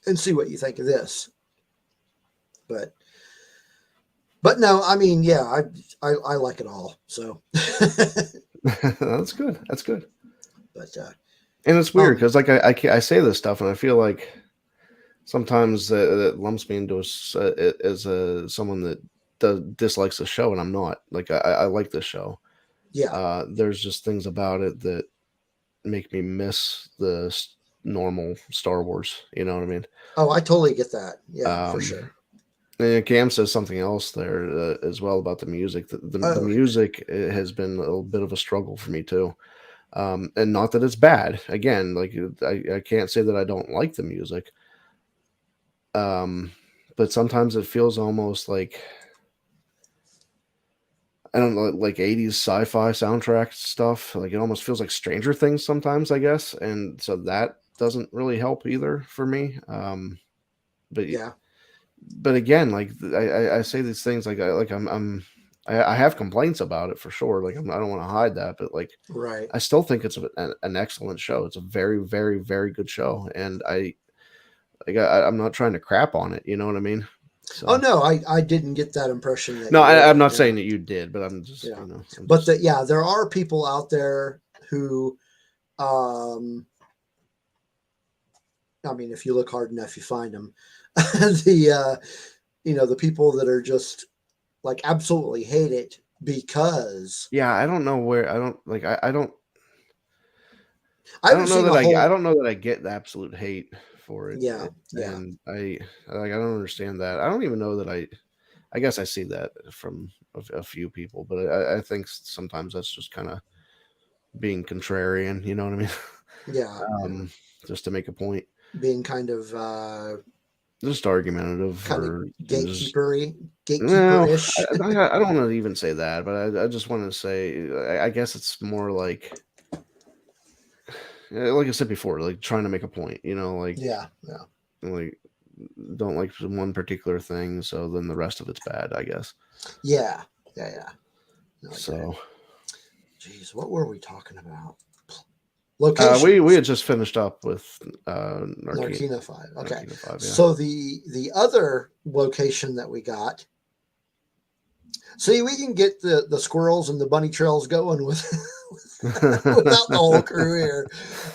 and see what you think of this. But no, I mean, yeah, I like it all. So, that's good. That's good. but And it's weird um, because, like, I say this stuff, and I feel like sometimes that lumps me into as someone that dislikes the show, and I'm not. Like, I like the show. yeah, There's just things about it that make me miss the normal Star Wars. You know what I mean? Oh, I totally get that. Yeah, for Um, sure. And Cam says something else there as well about the music. The Oh, music has been a little bit of a struggle for me too. And not that it's bad. Again, like I can't say that I don't like the music. But sometimes it feels almost like, I don't know, like 80s sci-fi soundtrack stuff. Like it almost feels like Stranger Things sometimes, I guess. And so that doesn't really help either for me. But yeah, but again, like I say these things like I have complaints about it for sure. Like I don't want to hide that, but like right. I still think it's an excellent show. It's a very, very, very good show, and I'm not trying to crap on it. You know what I mean? Oh So no, I didn't get that impression that no, you I'm did. not Yeah, saying that you did, but I'm just yeah. I'm But just yeah, there are people out there who, um, I mean, if you look hard enough, you find them. The people that are just like absolutely hate it because yeah. I don't know where I don't like I I haven't don't know seen that a I whole. don't know that I get the absolute hate for it, Yeah, yeah, and I don't understand that. I don't even know that I guess I see that from a few people, but I think sometimes that's just kind of being contrarian. You know what I mean? yeah, yeah. Just to make a point, Being kind of just argumentative, kind of or just gatekeepery, well, gatekeeper-ish. I don't want to even say that, but I just want to say I guess it's more like I said before, like trying to make a point. You know, Yeah, yeah, like don't like one particular thing, so then the rest of it's bad, I guess. yeah, yeah, yeah. No, I get it. So Jeez, what were we talking about? we Locations. had just finished up with Narkina 5. Okay. Narkina 5, yeah. So the other location that we got. See, we can get the squirrels and the bunny trails going with without the whole crew here.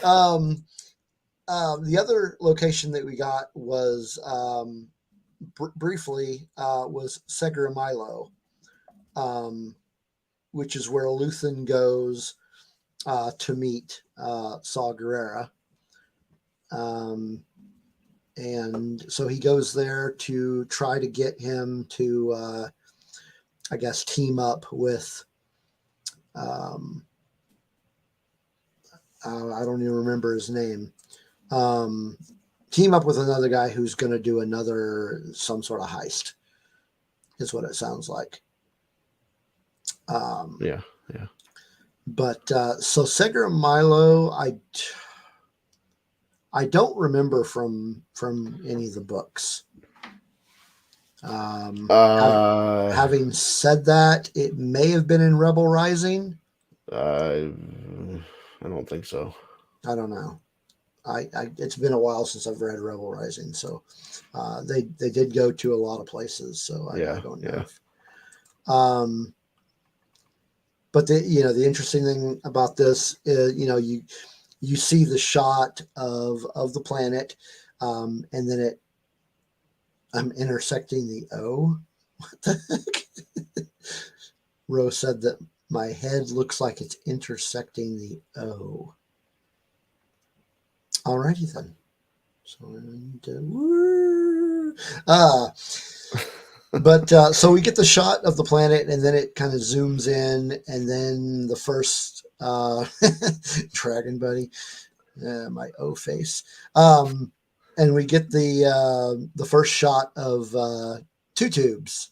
Um, the other location that we got was briefly was Segura which is where Luthen goes to meet Saw Gerrera. And so he goes there to try to get him to, I guess, team up with, I don't even remember his name, team up with another guy who's going to do some sort of heist, is what it sounds like. Yeah. But so Segura Milo, I don't remember from any of the books. Having said that, it may have been in Rebel Rising. I don't think so. I don't know. It's been a while since I've read Rebel Rising, so they did go to a lot of places. So I don't know. Yeah. But the interesting thing about this is you see the shot of the planet, and then I'm intersecting the O. What the heck? Rose said that my head looks like it's intersecting the O. Alrighty then. So we get the shot of the planet, and then it kind of zooms in, and then the first Dragon Buddy, my O face, and we get the first shot of two tubes.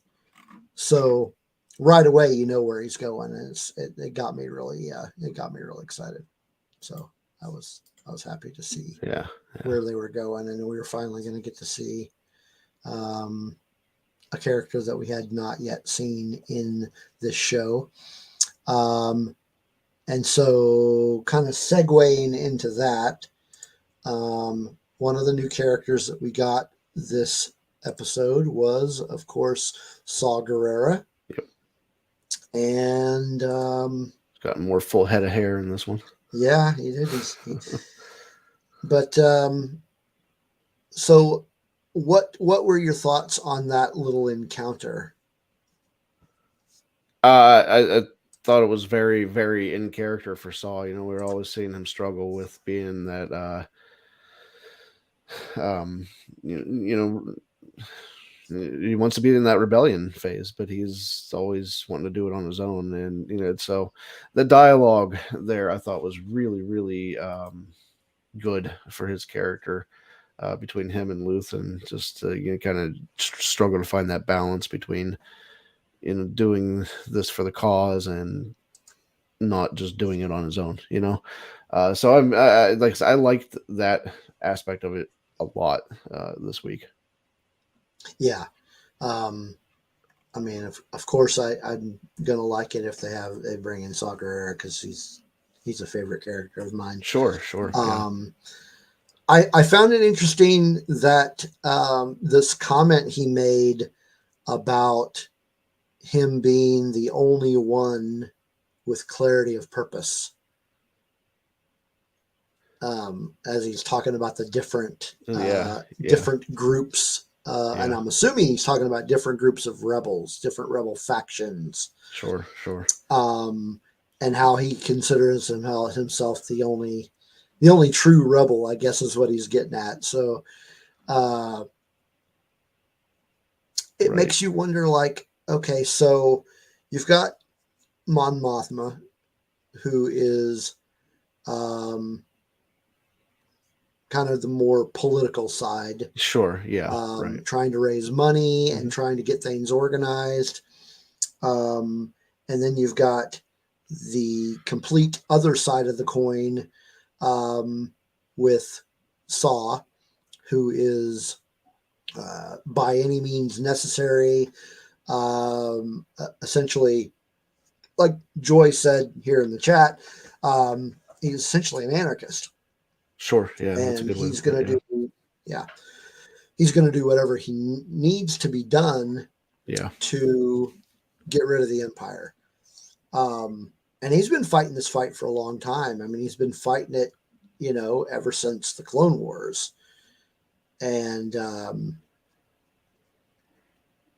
So right away, you know where he's going, and it got me really excited. So I was happy to see where they were going, and we were finally going to get to see a character that we had not yet seen in this show. And so kind of segueing into that, one of the new characters that we got this episode was, of course, Saw Gerrera. Yep. And got more full head of hair in this one. Yeah, he did. But so what were your thoughts on that little encounter? I thought it was very, very in character for Saw. We were always seeing him struggle with being that, um, you know, he wants to be in that rebellion phase, but he's always wanting to do it on his own. And so the dialogue there I thought was really, really good for his character, between him and Luthen. Just kind of struggle to find that balance between doing this for the cause and not just doing it on his own. So like I said, I liked that aspect of it a lot this week. Yeah. I mean, of course, I'm gonna like it if they bring in Saw Gerrera, because he's a favorite character of mine. Sure. Yeah. I found it interesting that this comment he made about him being the only one with clarity of purpose, as he's talking about the different different groups. And I'm assuming he's talking about different groups of rebels, different rebel factions. Sure. And how he considers himself the only true rebel, I guess, is what he's getting at. So it makes you wonder, like, okay, so you've got Mon Mothma, who is kind of the more political side. Sure. Yeah. Trying to raise money and trying to get things organized. And then you've got the complete other side of the coin, with Saw, who is by any means necessary, essentially, like Joy said here in the chat, he's essentially an anarchist. Sure. Yeah. And he's going to do, he's going to do whatever he needs to be done to get rid of the Empire. And he's been fighting this fight for a long time. I mean, he's been fighting it, ever since the Clone Wars. And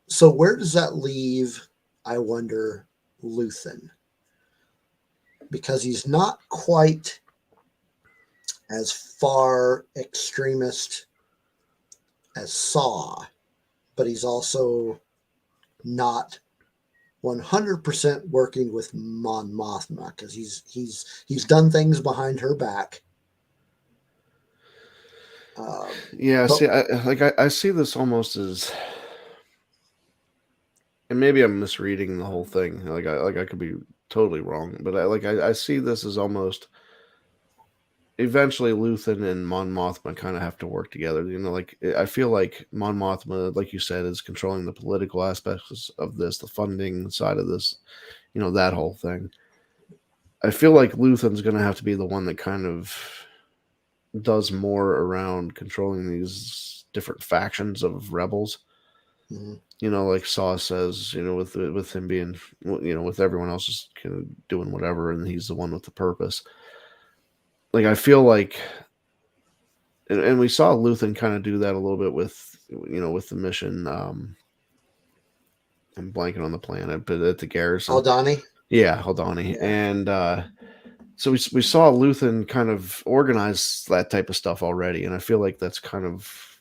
so where does that leave, I wonder, Luthen? Because he's not quite as far extremist as Saw, but he's also not 100% working with Mon Mothma, because he's done things behind her back. I see this almost as, and maybe I'm misreading the whole thing. I could be totally wrong, but I see this as almost eventually Luthen and Mon Mothma kind of have to work together. I feel like Mon Mothma, like you said, is controlling the political aspects of this, the funding side of this, that whole thing. I feel like Luthen's going to have to be the one that kind of does more around controlling these different factions of rebels. Like Saw says, with him being, with everyone else just kind of doing whatever, and he's the one with the purpose. Like, I feel like, and we saw Luthen kind of do that a little bit with the mission. I'm blanking on the planet, but at the garrison. Aldhani? Yeah, Aldhani. Yeah. And so we saw Luthen kind of organize that type of stuff already, and I feel like that's kind of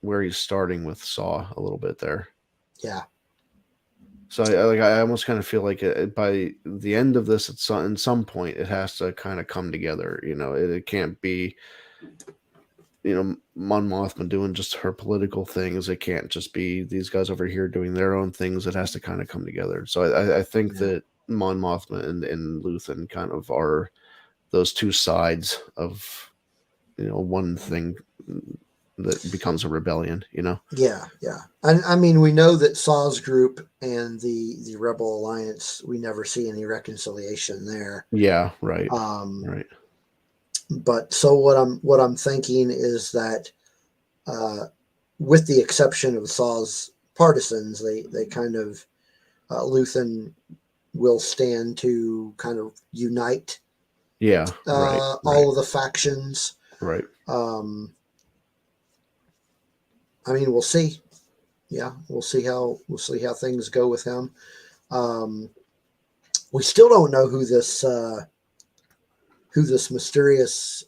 where he's starting with Saw a little bit there. Yeah. So I almost kind of feel like by the end of this, in some point, it has to kind of come together. It can't be, Mon Mothma doing just her political things. It can't just be these guys over here doing their own things. It has to kind of come together. So I think that Mon Mothma and Luthen kind of are those two sides of, one thing that becomes a rebellion, Yeah. And I mean, we know that Saw's group and the Rebel Alliance, we never see any reconciliation there. Yeah, right. Right. But so what I'm thinking is that, with the exception of Saw's partisans, they kind of, Luthen will stand to kind of unite. Yeah. All of the factions. Right. I mean, we'll see. Yeah, we'll see how things go with him. We still don't know who this mysterious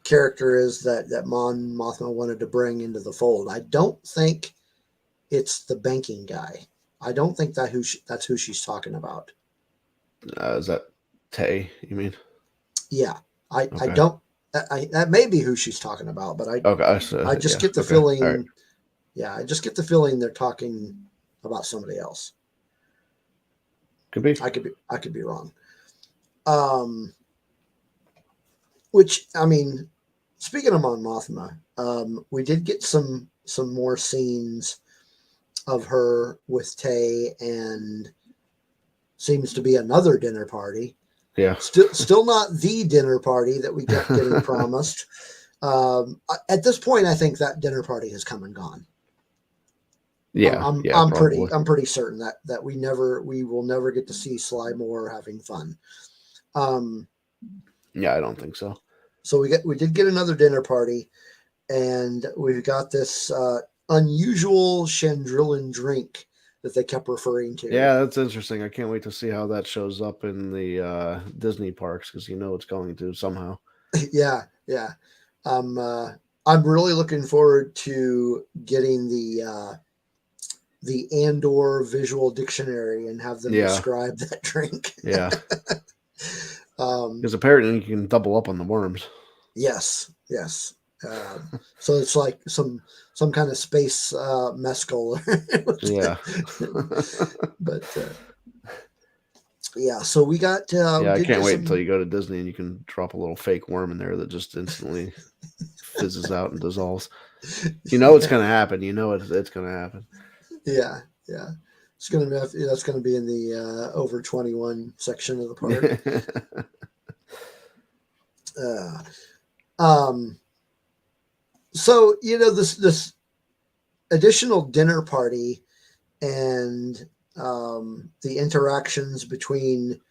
character is that Mon Mothma wanted to bring into the fold. I don't think it's the banking guy. I don't think that's who she's talking about. Is that Tay, you mean? Yeah, I Okay. don't. That may be who she's talking about, but Okay. So, I just yeah, get the okay. feeling. All right. Yeah, I just get the feeling they're talking about somebody else. Could be. I could be wrong. Which, I mean, speaking of Mon Mothma, we did get some more scenes of her with Tay, and seems to be another dinner party. Yeah. Still not the dinner party that we kept getting promised. At this point, I think that dinner party has come and gone. Yeah. I'm Probably. pretty certain that we will never get to see Sly Moore having fun. Yeah, I don't think so. So we did get another dinner party, and we've got this unusual Chandrillan drink that they kept referring to. Yeah, that's interesting. I can't wait to see how that shows up in the Disney parks, because it's going to somehow. Yeah. I'm really looking forward to getting the Andor visual dictionary and have them describe that drink. Yeah. Because apparently you can double up on the worms. Yes. So it's like some kind of space mescal. Yeah. But yeah, so we got. Yeah, I can't wait until you go to Disney and you can drop a little fake worm in there that just instantly fizzes out and dissolves. It's going to happen. It's going to happen. Yeah. It's gonna be that's gonna be in the over 21 section of the park. So this additional dinner party and the interactions between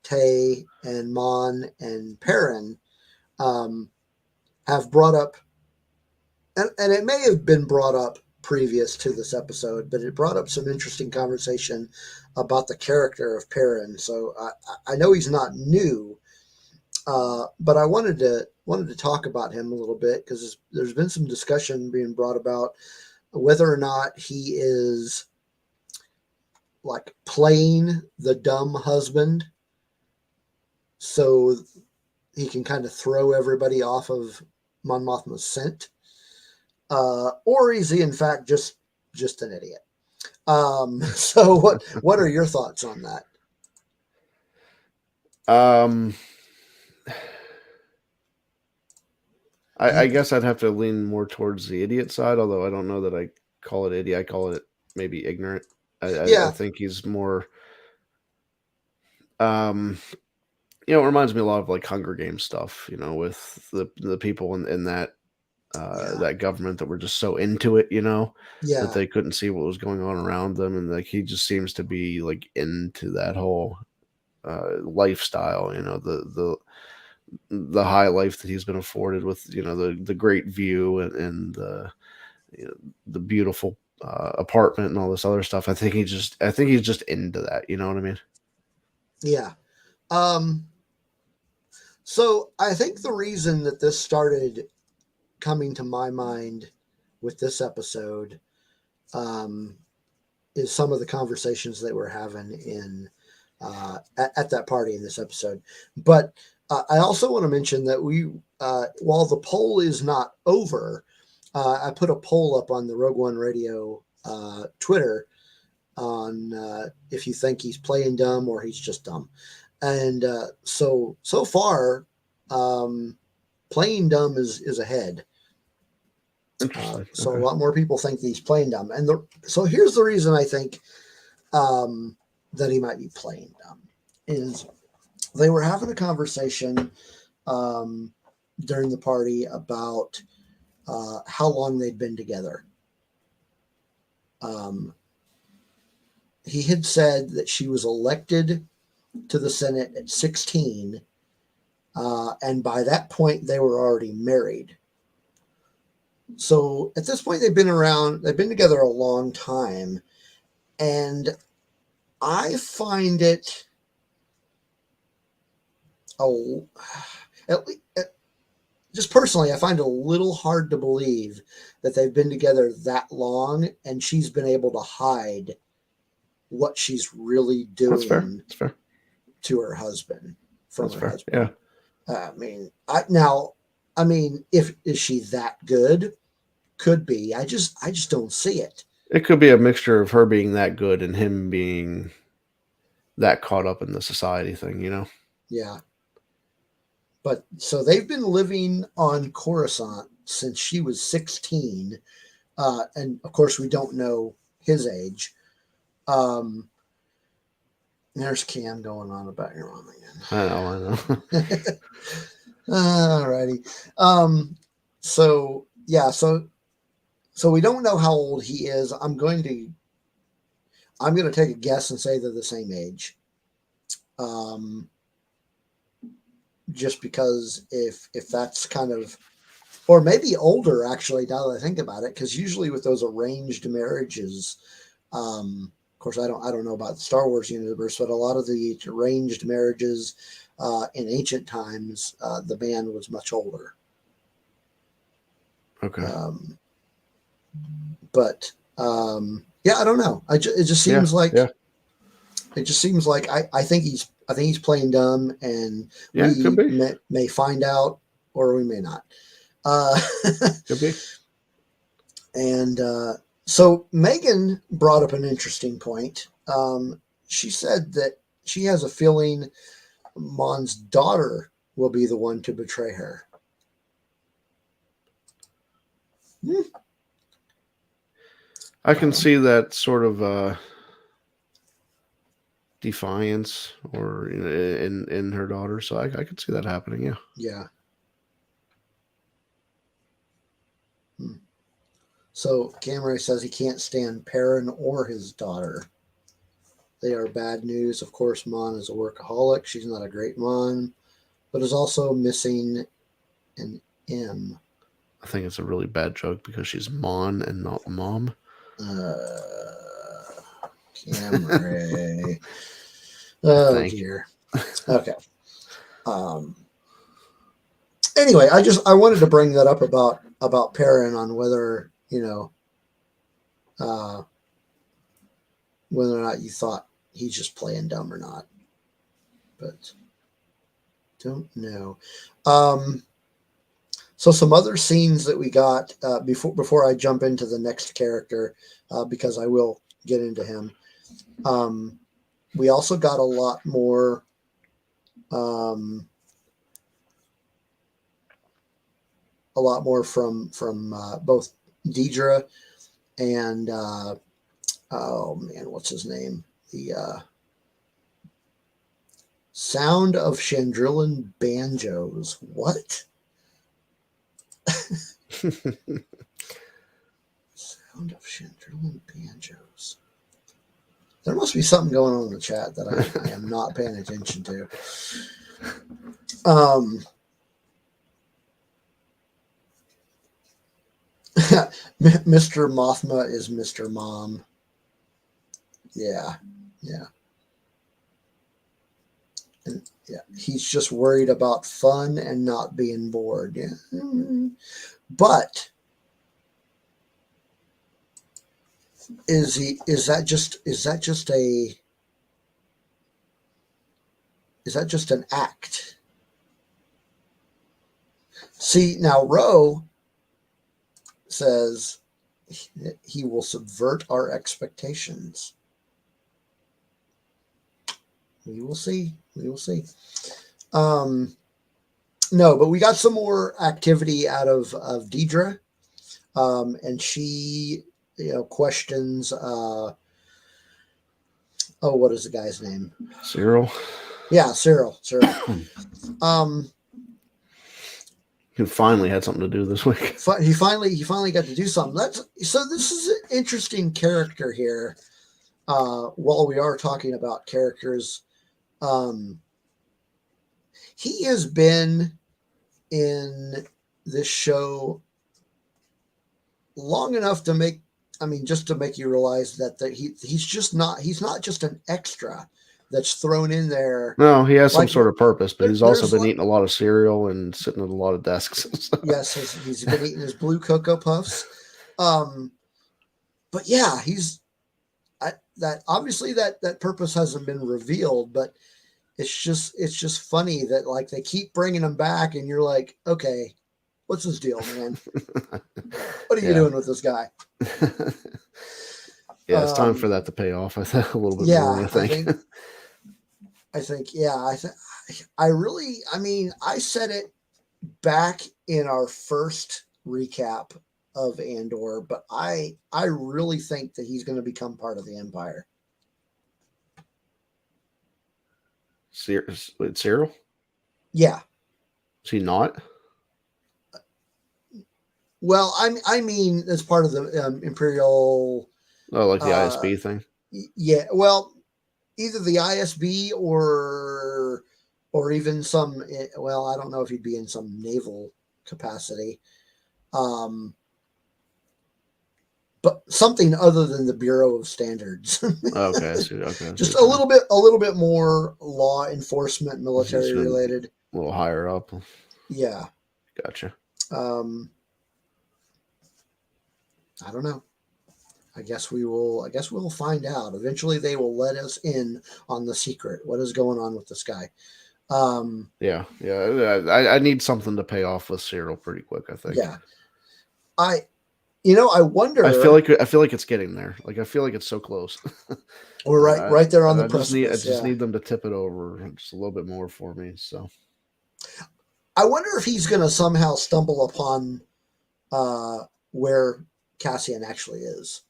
Tay and Mon and Perrin have brought up, and it may have been brought up previous to this episode, but it brought up some interesting conversation about the character of Perrin. So I know he's not new, but I wanted to talk about him a little bit, because there's been some discussion being brought about whether or not he is like playing the dumb husband so he can kind of throw everybody off of Mon Mothma's scent, or is he in fact just an idiot? So what are your thoughts on that? I guess I'd have to lean more towards the idiot side, although I don't know that I call it idiot. I call it maybe ignorant. I think he's more. It reminds me a lot of like Hunger Games stuff. With the people in that that government that were just so into it. That they couldn't see what was going on around them, and like he just seems to be like into that whole lifestyle. The high life that he's been afforded with, the great view and the beautiful apartment and all this other stuff. I think he's just into that. You know what I mean? Yeah. So I think the reason that this started coming to my mind with this episode is some of the conversations they were having in at that party in this episode. But I also want to mention that while the poll is not over, I put a poll up on the Rogue One Radio Twitter on if you think he's playing dumb or he's just dumb. And so far, playing dumb is ahead. So a lot more people think that he's playing dumb. And so here's the reason I think that he might be playing dumb is they were having a conversation during the party about how long they'd been together. He had said that she was elected to the Senate at 16, and by that point they were already married. So at this point they've been together a long time, And I find it just personally, I find it a little hard to believe that they've been together that long and she's been able to hide what she's really That's fair. doing That's fair. to her husband from That's her fair. husband. Yeah. Is she that good? Could be. I just don't see it. It could be a mixture of her being that good and him being that caught up in the society thing, you know? Yeah. But so they've been living on Coruscant since she was 16. And of course, we don't know his age. There's Cam going on about your mom again. I know. Alrighty. So yeah, so we don't know how old he is. I'm going to take a guess and say they're the same age. Just because if that's kind of, or maybe older actually, now that I think about it, because usually with those arranged marriages, of course I don't know about the Star Wars universe, but a lot of the arranged marriages in ancient times, the man was much older. Okay. Yeah, I don't know. It just seems like yeah. It just seems like I think he's playing dumb, and Yeah, we could be. may find out, or we may not. Could be. And so Megan brought up an interesting point. She said that she has a feeling Mon's daughter will be the one to betray her. I can see that sort of defiance or in her daughter, so I could see that happening. Yeah. Yeah. So Cameron says he can't stand Perrin or his daughter. They are bad news. Of course, Mon is a workaholic. She's not a great Mon, but is also missing an M. I think it's a really bad joke because she's Mon and not Mom. Cameron. Oh Thank dear. Okay. Anyway, I wanted to bring that up about Perrin on whether whether or not you thought he's just playing dumb or not, but don't know. So some other scenes that we got before I jump into the next character, because I will get into him. We also got a lot more from both Deidre and oh man, what's his name? The Sound of Chandrillan Banjos. What? Sound of Chandrillan Banjos. There must be something going on in the chat that I am not paying attention to. Mr. Mothma is Mr. Mom. Yeah. And yeah, he's just worried about fun and not being bored. Yeah. But is that just an act? See, now Ro says he will subvert our expectations. We will see. No, but we got some more activity out of Deidre, and she questions. What is the guy's name? Cyril. Yeah, Cyril. He finally had something to do this week. He finally got to do something. So this is an interesting character here. While we are talking about characters, he has been in this show long enough to make I mean, just to make you realize that he's not just an extra that's thrown in there. No, he has some Like, sort of purpose, but he's also there's been like, eating a lot of cereal and sitting at a lot of desks. yes, he's been eating his blue Cocoa Puffs. But yeah, that obviously that purpose hasn't been revealed, but it's just funny that like they keep bringing him back, and you're like, okay, what's his deal, man? What are you doing with this guy? Yeah, it's time for that to pay off. I think a little bit more. I think. I said it back in our first recap of Andor, but I really think that he's going to become part of the Empire. Cyril? Yeah. Is he not? Well, I mean, as part of the Imperial. Oh, like the ISB thing. Yeah. Well, either the ISB or even some. Well, I don't know if he'd be in some naval capacity. But something other than the Bureau of Standards. Okay. Just a little bit more law enforcement, military related. A little higher up. Yeah. Gotcha. I don't know. I guess we'll find out. Eventually they will let us in on the secret. What is going on with this guy? Yeah. I need something to pay off with Cyril pretty quick, I think. Yeah. I wonder. I feel like it's getting there. Like I feel like it's so close. We're right there on the precipice. precipice. I just need them to tip it over just a little bit more for me. So I wonder if he's going to somehow stumble upon where Cassian actually is.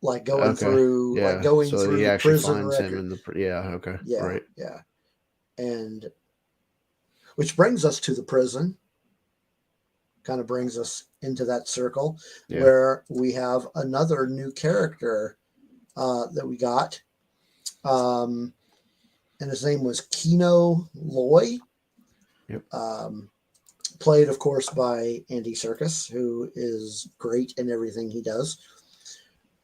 Like going through the prison record. Right. Yeah. And which brings us to the prison. Kind of brings us into that circle where we have another new character that we got. And his name was Kino Loy. Yep. Played, of course, by Andy Serkis, who is great in everything he does.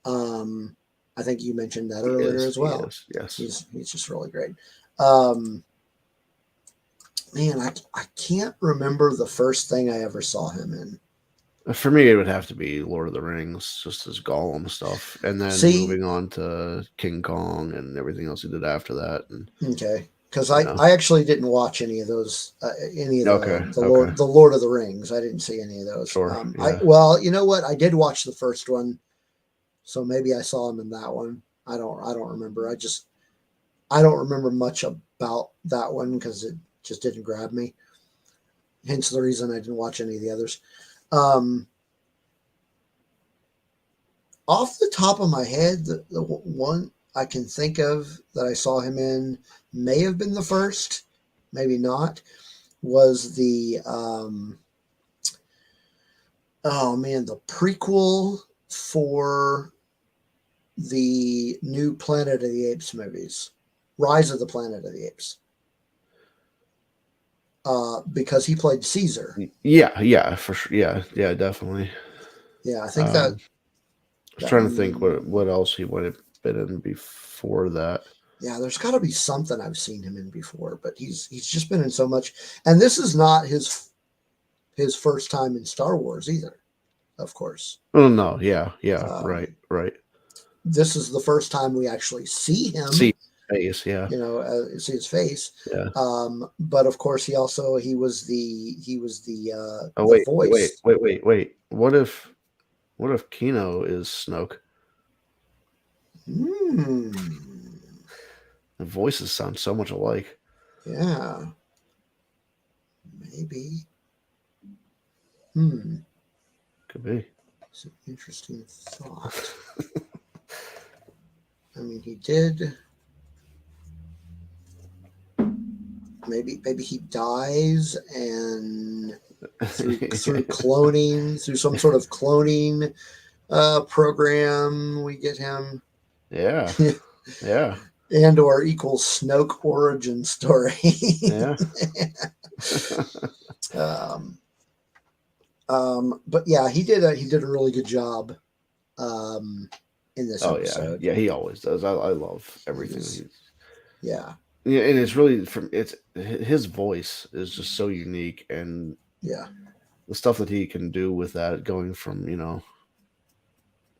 I think you mentioned that earlier as well. Yes. He's just really great. Man, I can't remember the first thing I ever saw him in. For me, it would have to be Lord of the Rings, just his Gollum stuff, and then moving on to King Kong and everything else he did after that. Okay, because I actually didn't watch any of those, the Lord of the Rings. I didn't see any of those. Sure. Well, you know what? I did watch the first one, so maybe I saw him in that one. I don't remember. I don't remember much about that one because it just didn't grab me. Hence the reason I didn't watch any of the others. Off the top of my head, the one I can think of that I saw him in may have been the first, maybe not, was the the prequel for the new Planet of the Apes movies, Rise of the Planet of the Apes. Because he played Caesar. Yeah, for sure. Yeah, definitely. Yeah, I think that. I was trying to think what else he would have been in before that. Yeah, there's got to be something I've seen him in before, but he's just been in so much. And this is not his first time in Star Wars either, of course. Oh no, yeah, right. This is the first time we actually see him. See his face, yeah. See his face. Yeah. But of course, he was the voice. Wait. What if Kino is Snoke? The voices sound so much alike. Yeah. Maybe. Could be. It's an interesting thought. I mean, he did. Maybe he dies and through cloning, through some sort of cloning program, we get him. Yeah. Yeah. Andor equals Snoke origin story. Yeah. But yeah, he did a really good job in this Oh episode. yeah, he always does. I love everything. Yeah, Yeah, and it's really his voice is just so unique, and yeah, the stuff that he can do with that, going from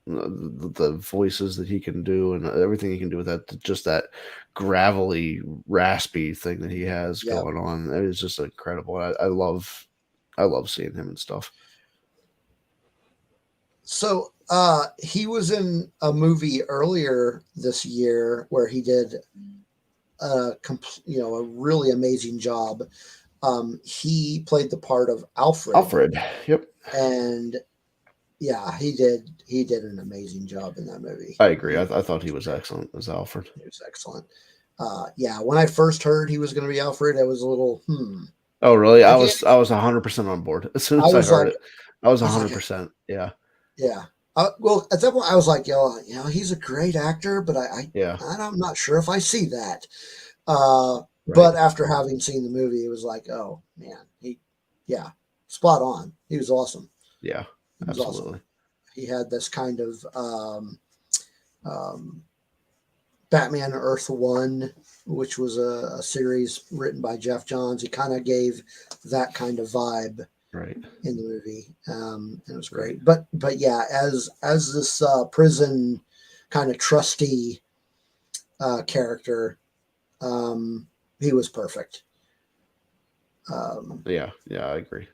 the voices that he can do and everything he can do with that, to just that gravelly, raspy thing that he has yeah. going on. It's just incredible. I love seeing him and stuff. So he was in a movie earlier this year where he did a really amazing job. He played the part of Alfred, yep. and yeah, he did an amazing job in that movie. I agree. I thought he was excellent as Alfred. He was excellent. Yeah, when I first heard he was going to be Alfred, I was a little Oh, really? I I can't- was 100% on board as soon I as I was heard like, it. I was I was like, 100%. Yeah, yeah. Well, at that point, I was like, he's a great actor, but yeah, I'm not sure if I see that. right. But after having seen the movie, it was like, oh man, spot on. He was awesome. Yeah, He was absolutely. awesome. He had this kind of Batman Earth One, which was a series written by Jeff Johns. He kind of gave that kind of vibe Right. in the movie. It was great. But yeah, as this prison kind of trustee character, he was perfect. Yeah, I agree.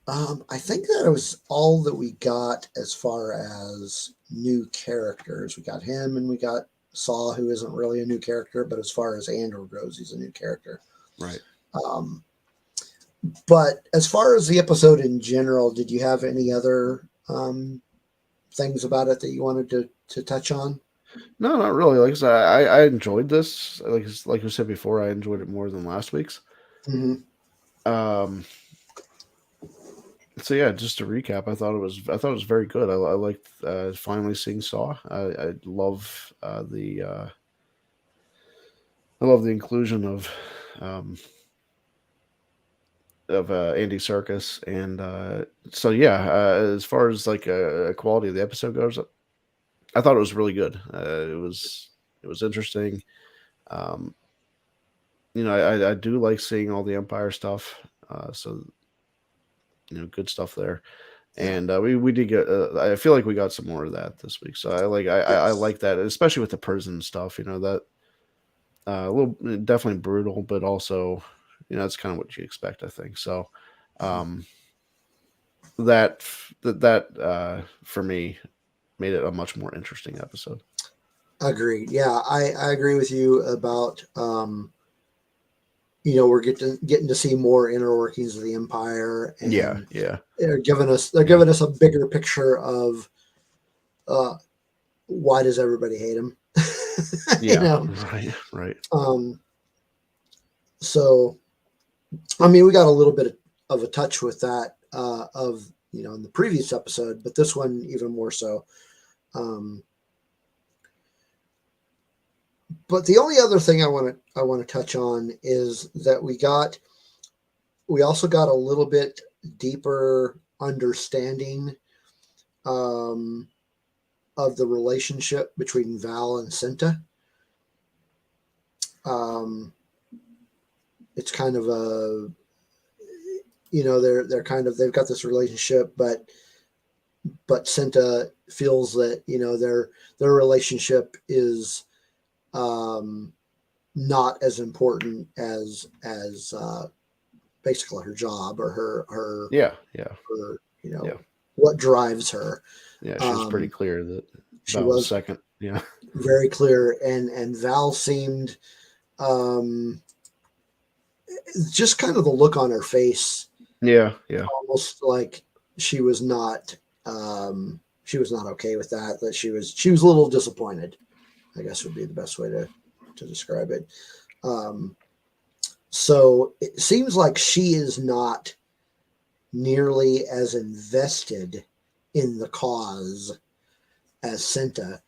I think that it was all that we got as far as new characters. We got him and we got Saw, who isn't really a new character, but as far as Andor goes, he's a new character. Right. But as far as the episode in general, did you have any other things about it that you wanted to touch on? No, not really. Like I said, I enjoyed this. Like you said before, I enjoyed it more than last week's. Mm-hmm. So yeah, just to recap, I thought it was very good. I liked finally seeing Saw. I love the inclusion of Andy Serkis, and so yeah, as far as like a quality of the episode goes, I thought it was really good. It was interesting. I do like seeing all the Empire stuff. So good stuff there. And we did get. I feel like we got some more of that this week. So I like that, especially with the prison stuff. That a little definitely brutal, but also that's kind of what you expect, I think. So that for me made it a much more interesting episode. Agreed. Yeah, I agree with you about we're getting to see more inner workings of the Empire, and yeah. they're giving us a bigger picture of why does everybody hate him? Yeah, right. So, I mean, we got a little bit of a touch with that in the previous episode, but this one even more so. But the only other thing I want to touch on is that we also got a little bit deeper understanding of the relationship between Val and Cinta. It's kind of they've got this relationship, but Cinta feels that their relationship is not as important as basically her job or her what drives her. Yeah, she was pretty clear that she was second. Yeah, very clear, and Val seemed just kind of the look on her face. Yeah, almost like she was not okay with that. That she was a little disappointed, I guess would be the best way to describe it. So it seems like she is not nearly as invested in the cause as Cinta,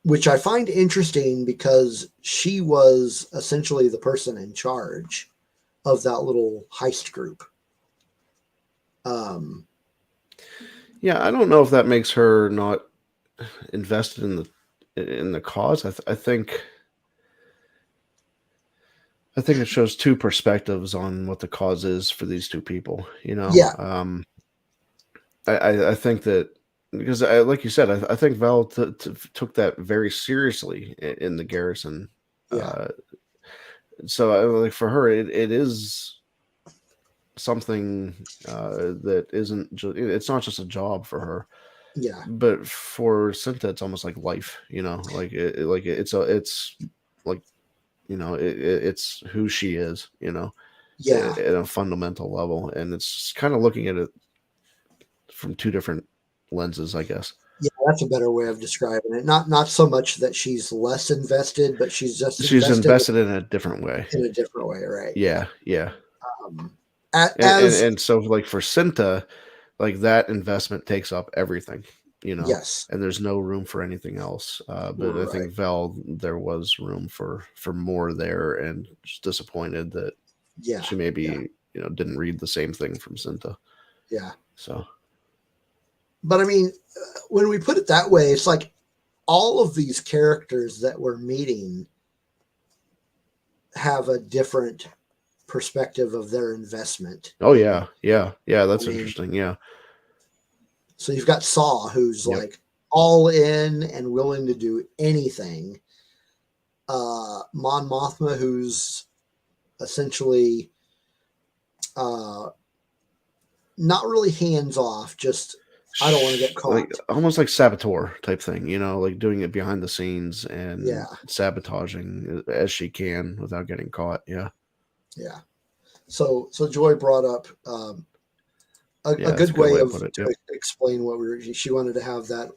which I find interesting because she was essentially the person in charge of that little heist group. Yeah, I don't know if that makes her not invested in the cause. I think it shows two perspectives on what the cause is for these two people. Yeah, I think that because like you said, I think Val took that very seriously in the garrison. yeah, Uh, so like for her, it is something that isn't. It's not just a job for her, yeah, but for Cinta, it's almost like life. Like it's like it's who she is. yeah, At a fundamental level, and it's kind of looking at it from two different lenses, I guess. yeah. That's a better way of describing it. Not so much that she's less invested, but she's just She's invested invested in a different way. in a different way, right? Yeah. Yeah, yeah. Um, And, and as and so like for Cinta, like that investment takes up everything, yes, and there's no room for anything else. But I right. think Val, there was room for more there, and just disappointed that Yeah, she maybe yeah, didn't read the same thing from Cinta. yeah. So But I mean, when we put it that way, it's like all of these characters that we're meeting have a different perspective of their investment. oh yeah, yeah, I that's mean, interesting. Yeah. so you've got Saw, who's Yep. like all in and willing to do anything. Mon Mothma, who's essentially not really hands off, just I don't want to get caught. Like almost like saboteur type thing, like doing it behind the scenes and Yeah. sabotaging as she can without getting caught. Yeah. Yeah. So Joy brought up a Yeah, that's good a good way way to of put it. to Yep. explain what she wanted to have that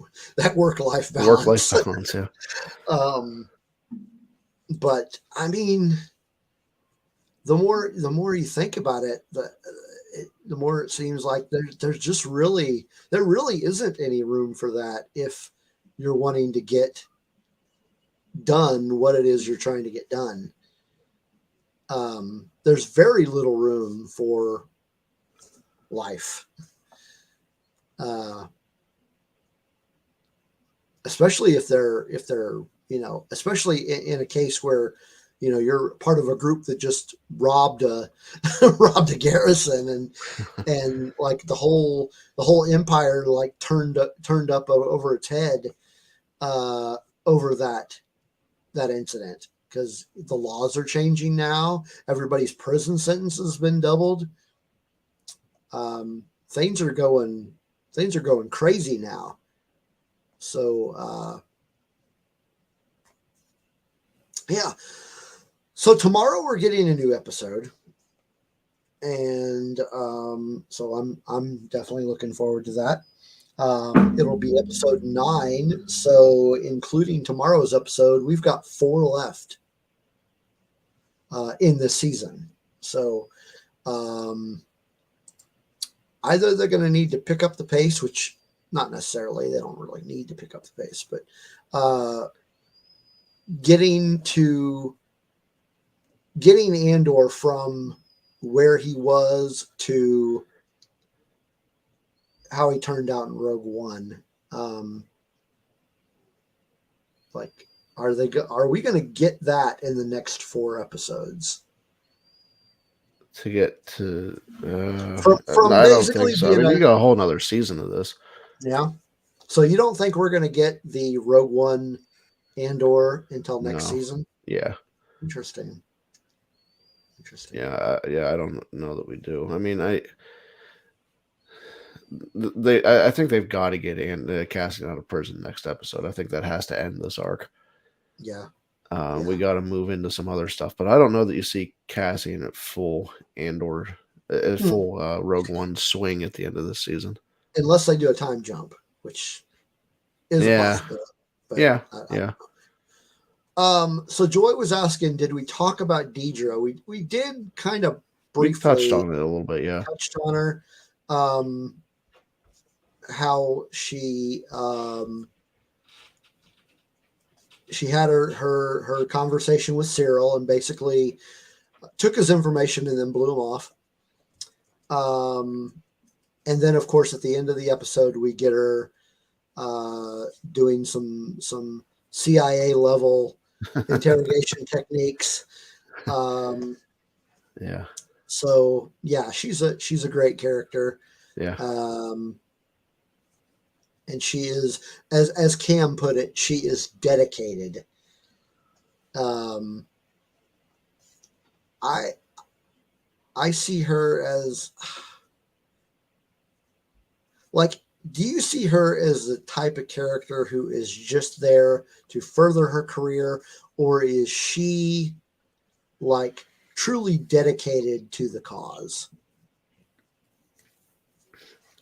work-life balance. Work-life balance, yeah. But I mean, the more you think about it, the more it seems like there really isn't any room for that if you're wanting to get done what it is you're trying to get done. There's very little room for life, especially if they're especially in a case where you're part of a group that just robbed a robbed a garrison and like the whole empire like turned up over its head over that incident, because the laws are changing now. Everybody's prison sentence has been doubled. Things are going crazy now. So yeah. So tomorrow we're getting a new episode, and so I'm definitely looking forward to that. It'll be episode 9, so including tomorrow's episode, we've got 4 left in this season. So either they're going to need to pick up the pace, which not necessarily, they don't really need to pick up the pace, but getting Andor from where he was to how he turned out in Rogue One. Like, are we going to get that in the next 4 episodes? To get to, From I don't basically think so. I mean, you got a whole nother season of this. Yeah. So you don't think we're going to get the Rogue One Andor until next season? Yeah. Interesting. Yeah, I don't know that we do. I mean, I think they've got to get Cassian out of prison next episode. I think that has to end this arc. Yeah. We got to move into some other stuff, but I don't know that you see Cassian at full Andor, at full Rogue One swing at the end of this season, unless they do a time jump, which is a possibility. But yeah. So Joy was asking, did we talk about Deidre? We did kind of we briefly touched on it a little bit. Yeah, touched on her, how she had her conversation with Cyril and basically took his information and then blew him off. And then, of course, at the end of the episode, we get her doing some CIA level interrogation techniques. Yeah. So yeah, she's a great character. Yeah. And she is, as Cam put it, she is dedicated. I see her as like, do you see her as the type of character who is just there to further her career, or is she like truly dedicated to the cause?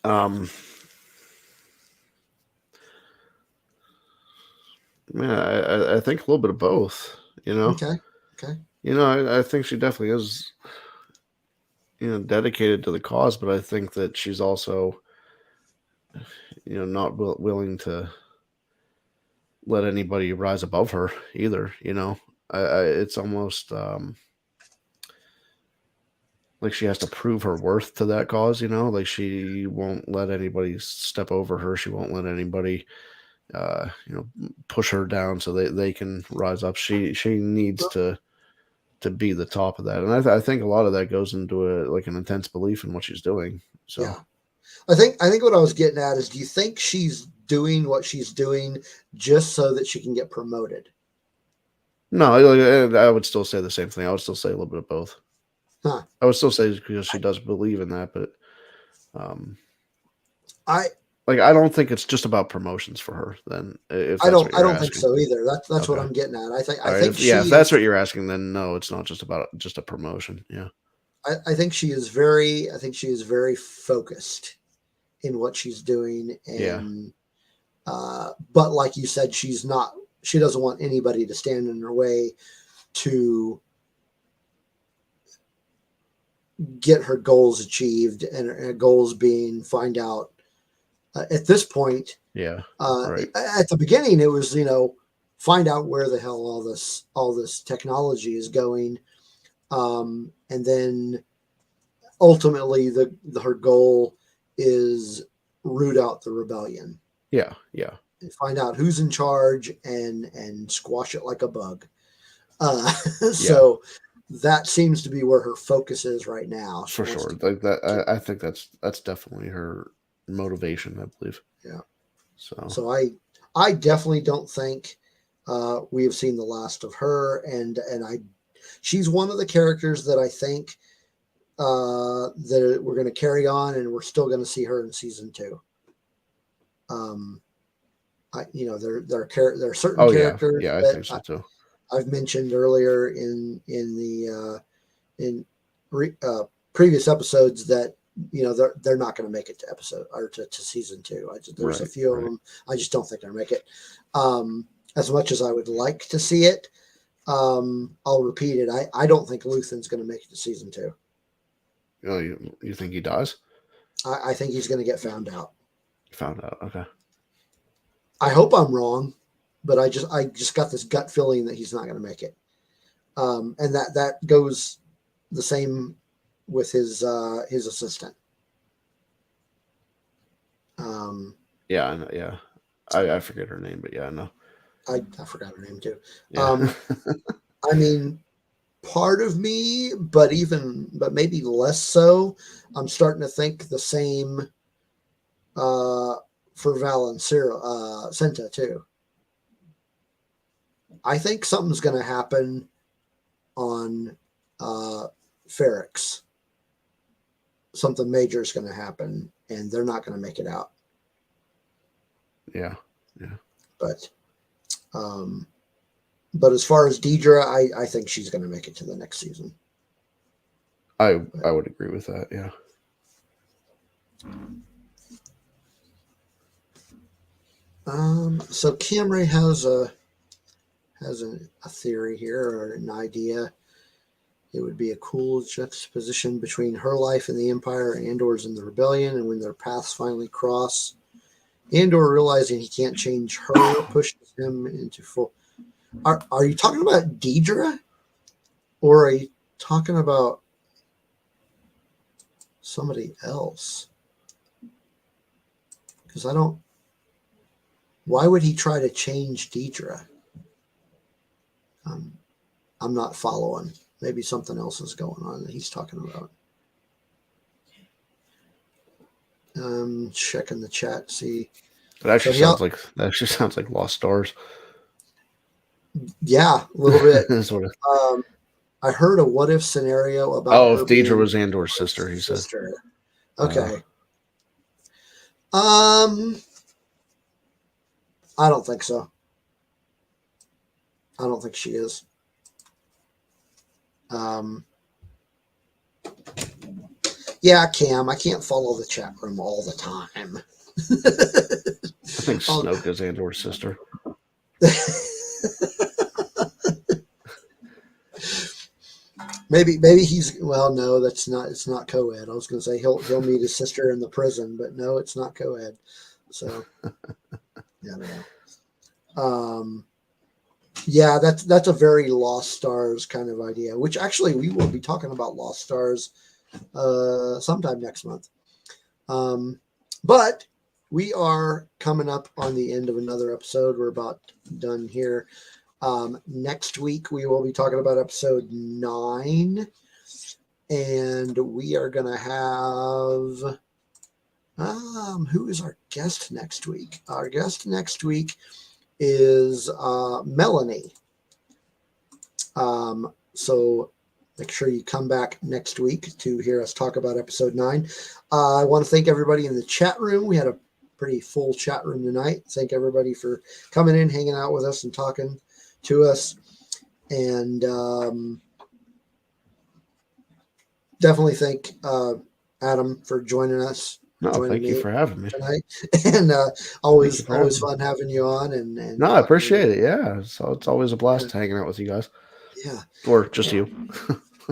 Man, I think a little bit of both, you know. Okay. You know, I think she definitely is, you know, dedicated to the cause, but I think that she's also, you know, not willing to let anybody rise above her either. You know, it's almost like she has to prove her worth to that cause. You know, like she won't let anybody step over her. She won't let anybody, you know, push her down so they can rise up. She needs to be the top of that, and I think a lot of that goes into like an intense belief in what she's doing. So Yeah. I think what I was getting at is, do you think she's doing what she's doing just so that she can get promoted? no, I would still say the same thing. I would still say a little bit of both. Huh. I would still say because she does believe in that, but I don't think it's just about promotions for her. Then, if I that's what don't you're think asking. so either. That's what Okay. I'm getting at. I All right, think if that's what you're asking, then no, it's not just about just a promotion. Yeah. I think she is very focused in what she's doing, and but like you said, she doesn't want anybody to stand in her way to get her goals achieved, and her goals being find out at this point. Yeah. Right. At the beginning, it was, find out where the hell all this technology is going, and then ultimately her goal is root out the rebellion. Yeah. Find out who's in charge and squash it like a bug. So that seems to be where her focus is right now. For sure. Like that, I think that's definitely her motivation, I believe. Yeah. So I definitely don't think we have seen the last of her, and she's one of the characters that I think that we're going to carry on, and we're still going to see her in season 2. There are certain characters I that think so too. I've mentioned earlier in previous episodes that they're not going to make it to episode or to season 2. There's a few of them I just don't think they'll make it. As much as I would like to see it, I'll repeat it. I don't think Luthen's going to make it to season 2. Oh, you think he dies? I think he's going to get found out. Found out. Okay. I hope I'm wrong, but I just got this gut feeling that he's not going to make it. And that goes the same with his assistant. Yeah, I know, yeah. I forget her name, but yeah, I know. I forgot her name too. Yeah. I mean, part of me, but maybe less so, I'm starting to think the same for Val and Cinta too. I think something's going to happen on Ferrix. Something major is going to happen, and they're not going to make it out. Yeah. But as far as Deidre, I think she's going to make it to the next season. I would agree with that. Yeah. So Camry has a theory here, or an idea. It would be a cool juxtaposition between her life in the Empire and Andor's in the Rebellion, and when their paths finally cross, Andor, realizing he can't change her, pushes him into full. Are you talking about Deidre, or are you talking about somebody else? Because I don't. Why would he try to change Deidre? I'm not following. Maybe something else is going on that he's talking about. Checking the chat, see. It actually sounds like Lost Stars. Yeah, a little bit. Sort of. I heard a what if scenario about. If Deidre was Andor's sister, he said. Okay. I don't think so. I don't think she is. Yeah, Cam, I can't follow the chat room all the time. I think Snoke is Andor's sister. Maybe he's no, that's not. It's not co-ed. I was going to say he'll meet his sister in the prison, but no, it's not co-ed. So yeah, I don't know. Yeah, that's a very Lost Stars kind of idea. Which actually we will be talking about Lost Stars sometime next month. But we are coming up on the end of another episode. We're about done here. Next week we will be talking about episode 9, and we are going to have who is our guest next week? Our guest next week is Melanie. So make sure you come back next week to hear us talk about episode 9. I want to thank everybody in the chat room. We had a pretty full chat room tonight. Thank everybody for coming in, hanging out with us, and talking to us. And definitely thank Adam for joining us. No, thank you for having me tonight. And always fun having you on. And no, I appreciate it. Yeah, so it's always a blast hanging out with you guys. Yeah, or just you.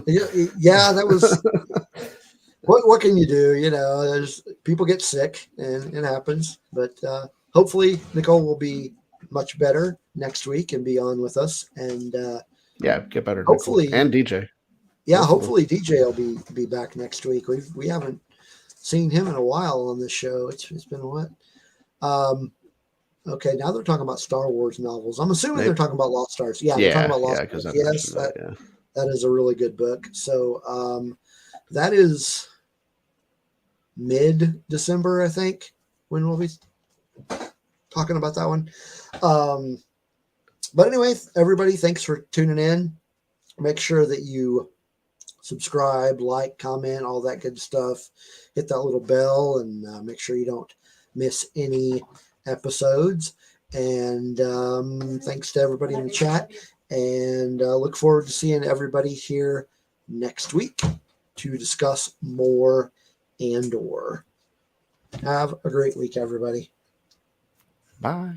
Yeah, that was. What can you do? There's people get sick and it happens. But hopefully Nicole will be much better next week and be on with us. And get better. Hopefully, Nicole. And DJ. Yeah, hopefully DJ will be back next week. We haven't seen him in a while on this show. It's been what? Okay, now they're talking about Star Wars novels. I'm assuming they're talking about Lost Stars. Yeah, they're talking about Lost Stars. Yes, that is a really good book. So that is mid-December, I think, when we'll be talking about that one. But anyway, everybody, thanks for tuning in. Make sure that you subscribe, like, comment, all that good stuff. Hit that little bell and make sure you don't miss any episodes. And thanks to everybody in the chat. And look forward to seeing everybody here next week to discuss more Andor. Have a great week, everybody. Bye.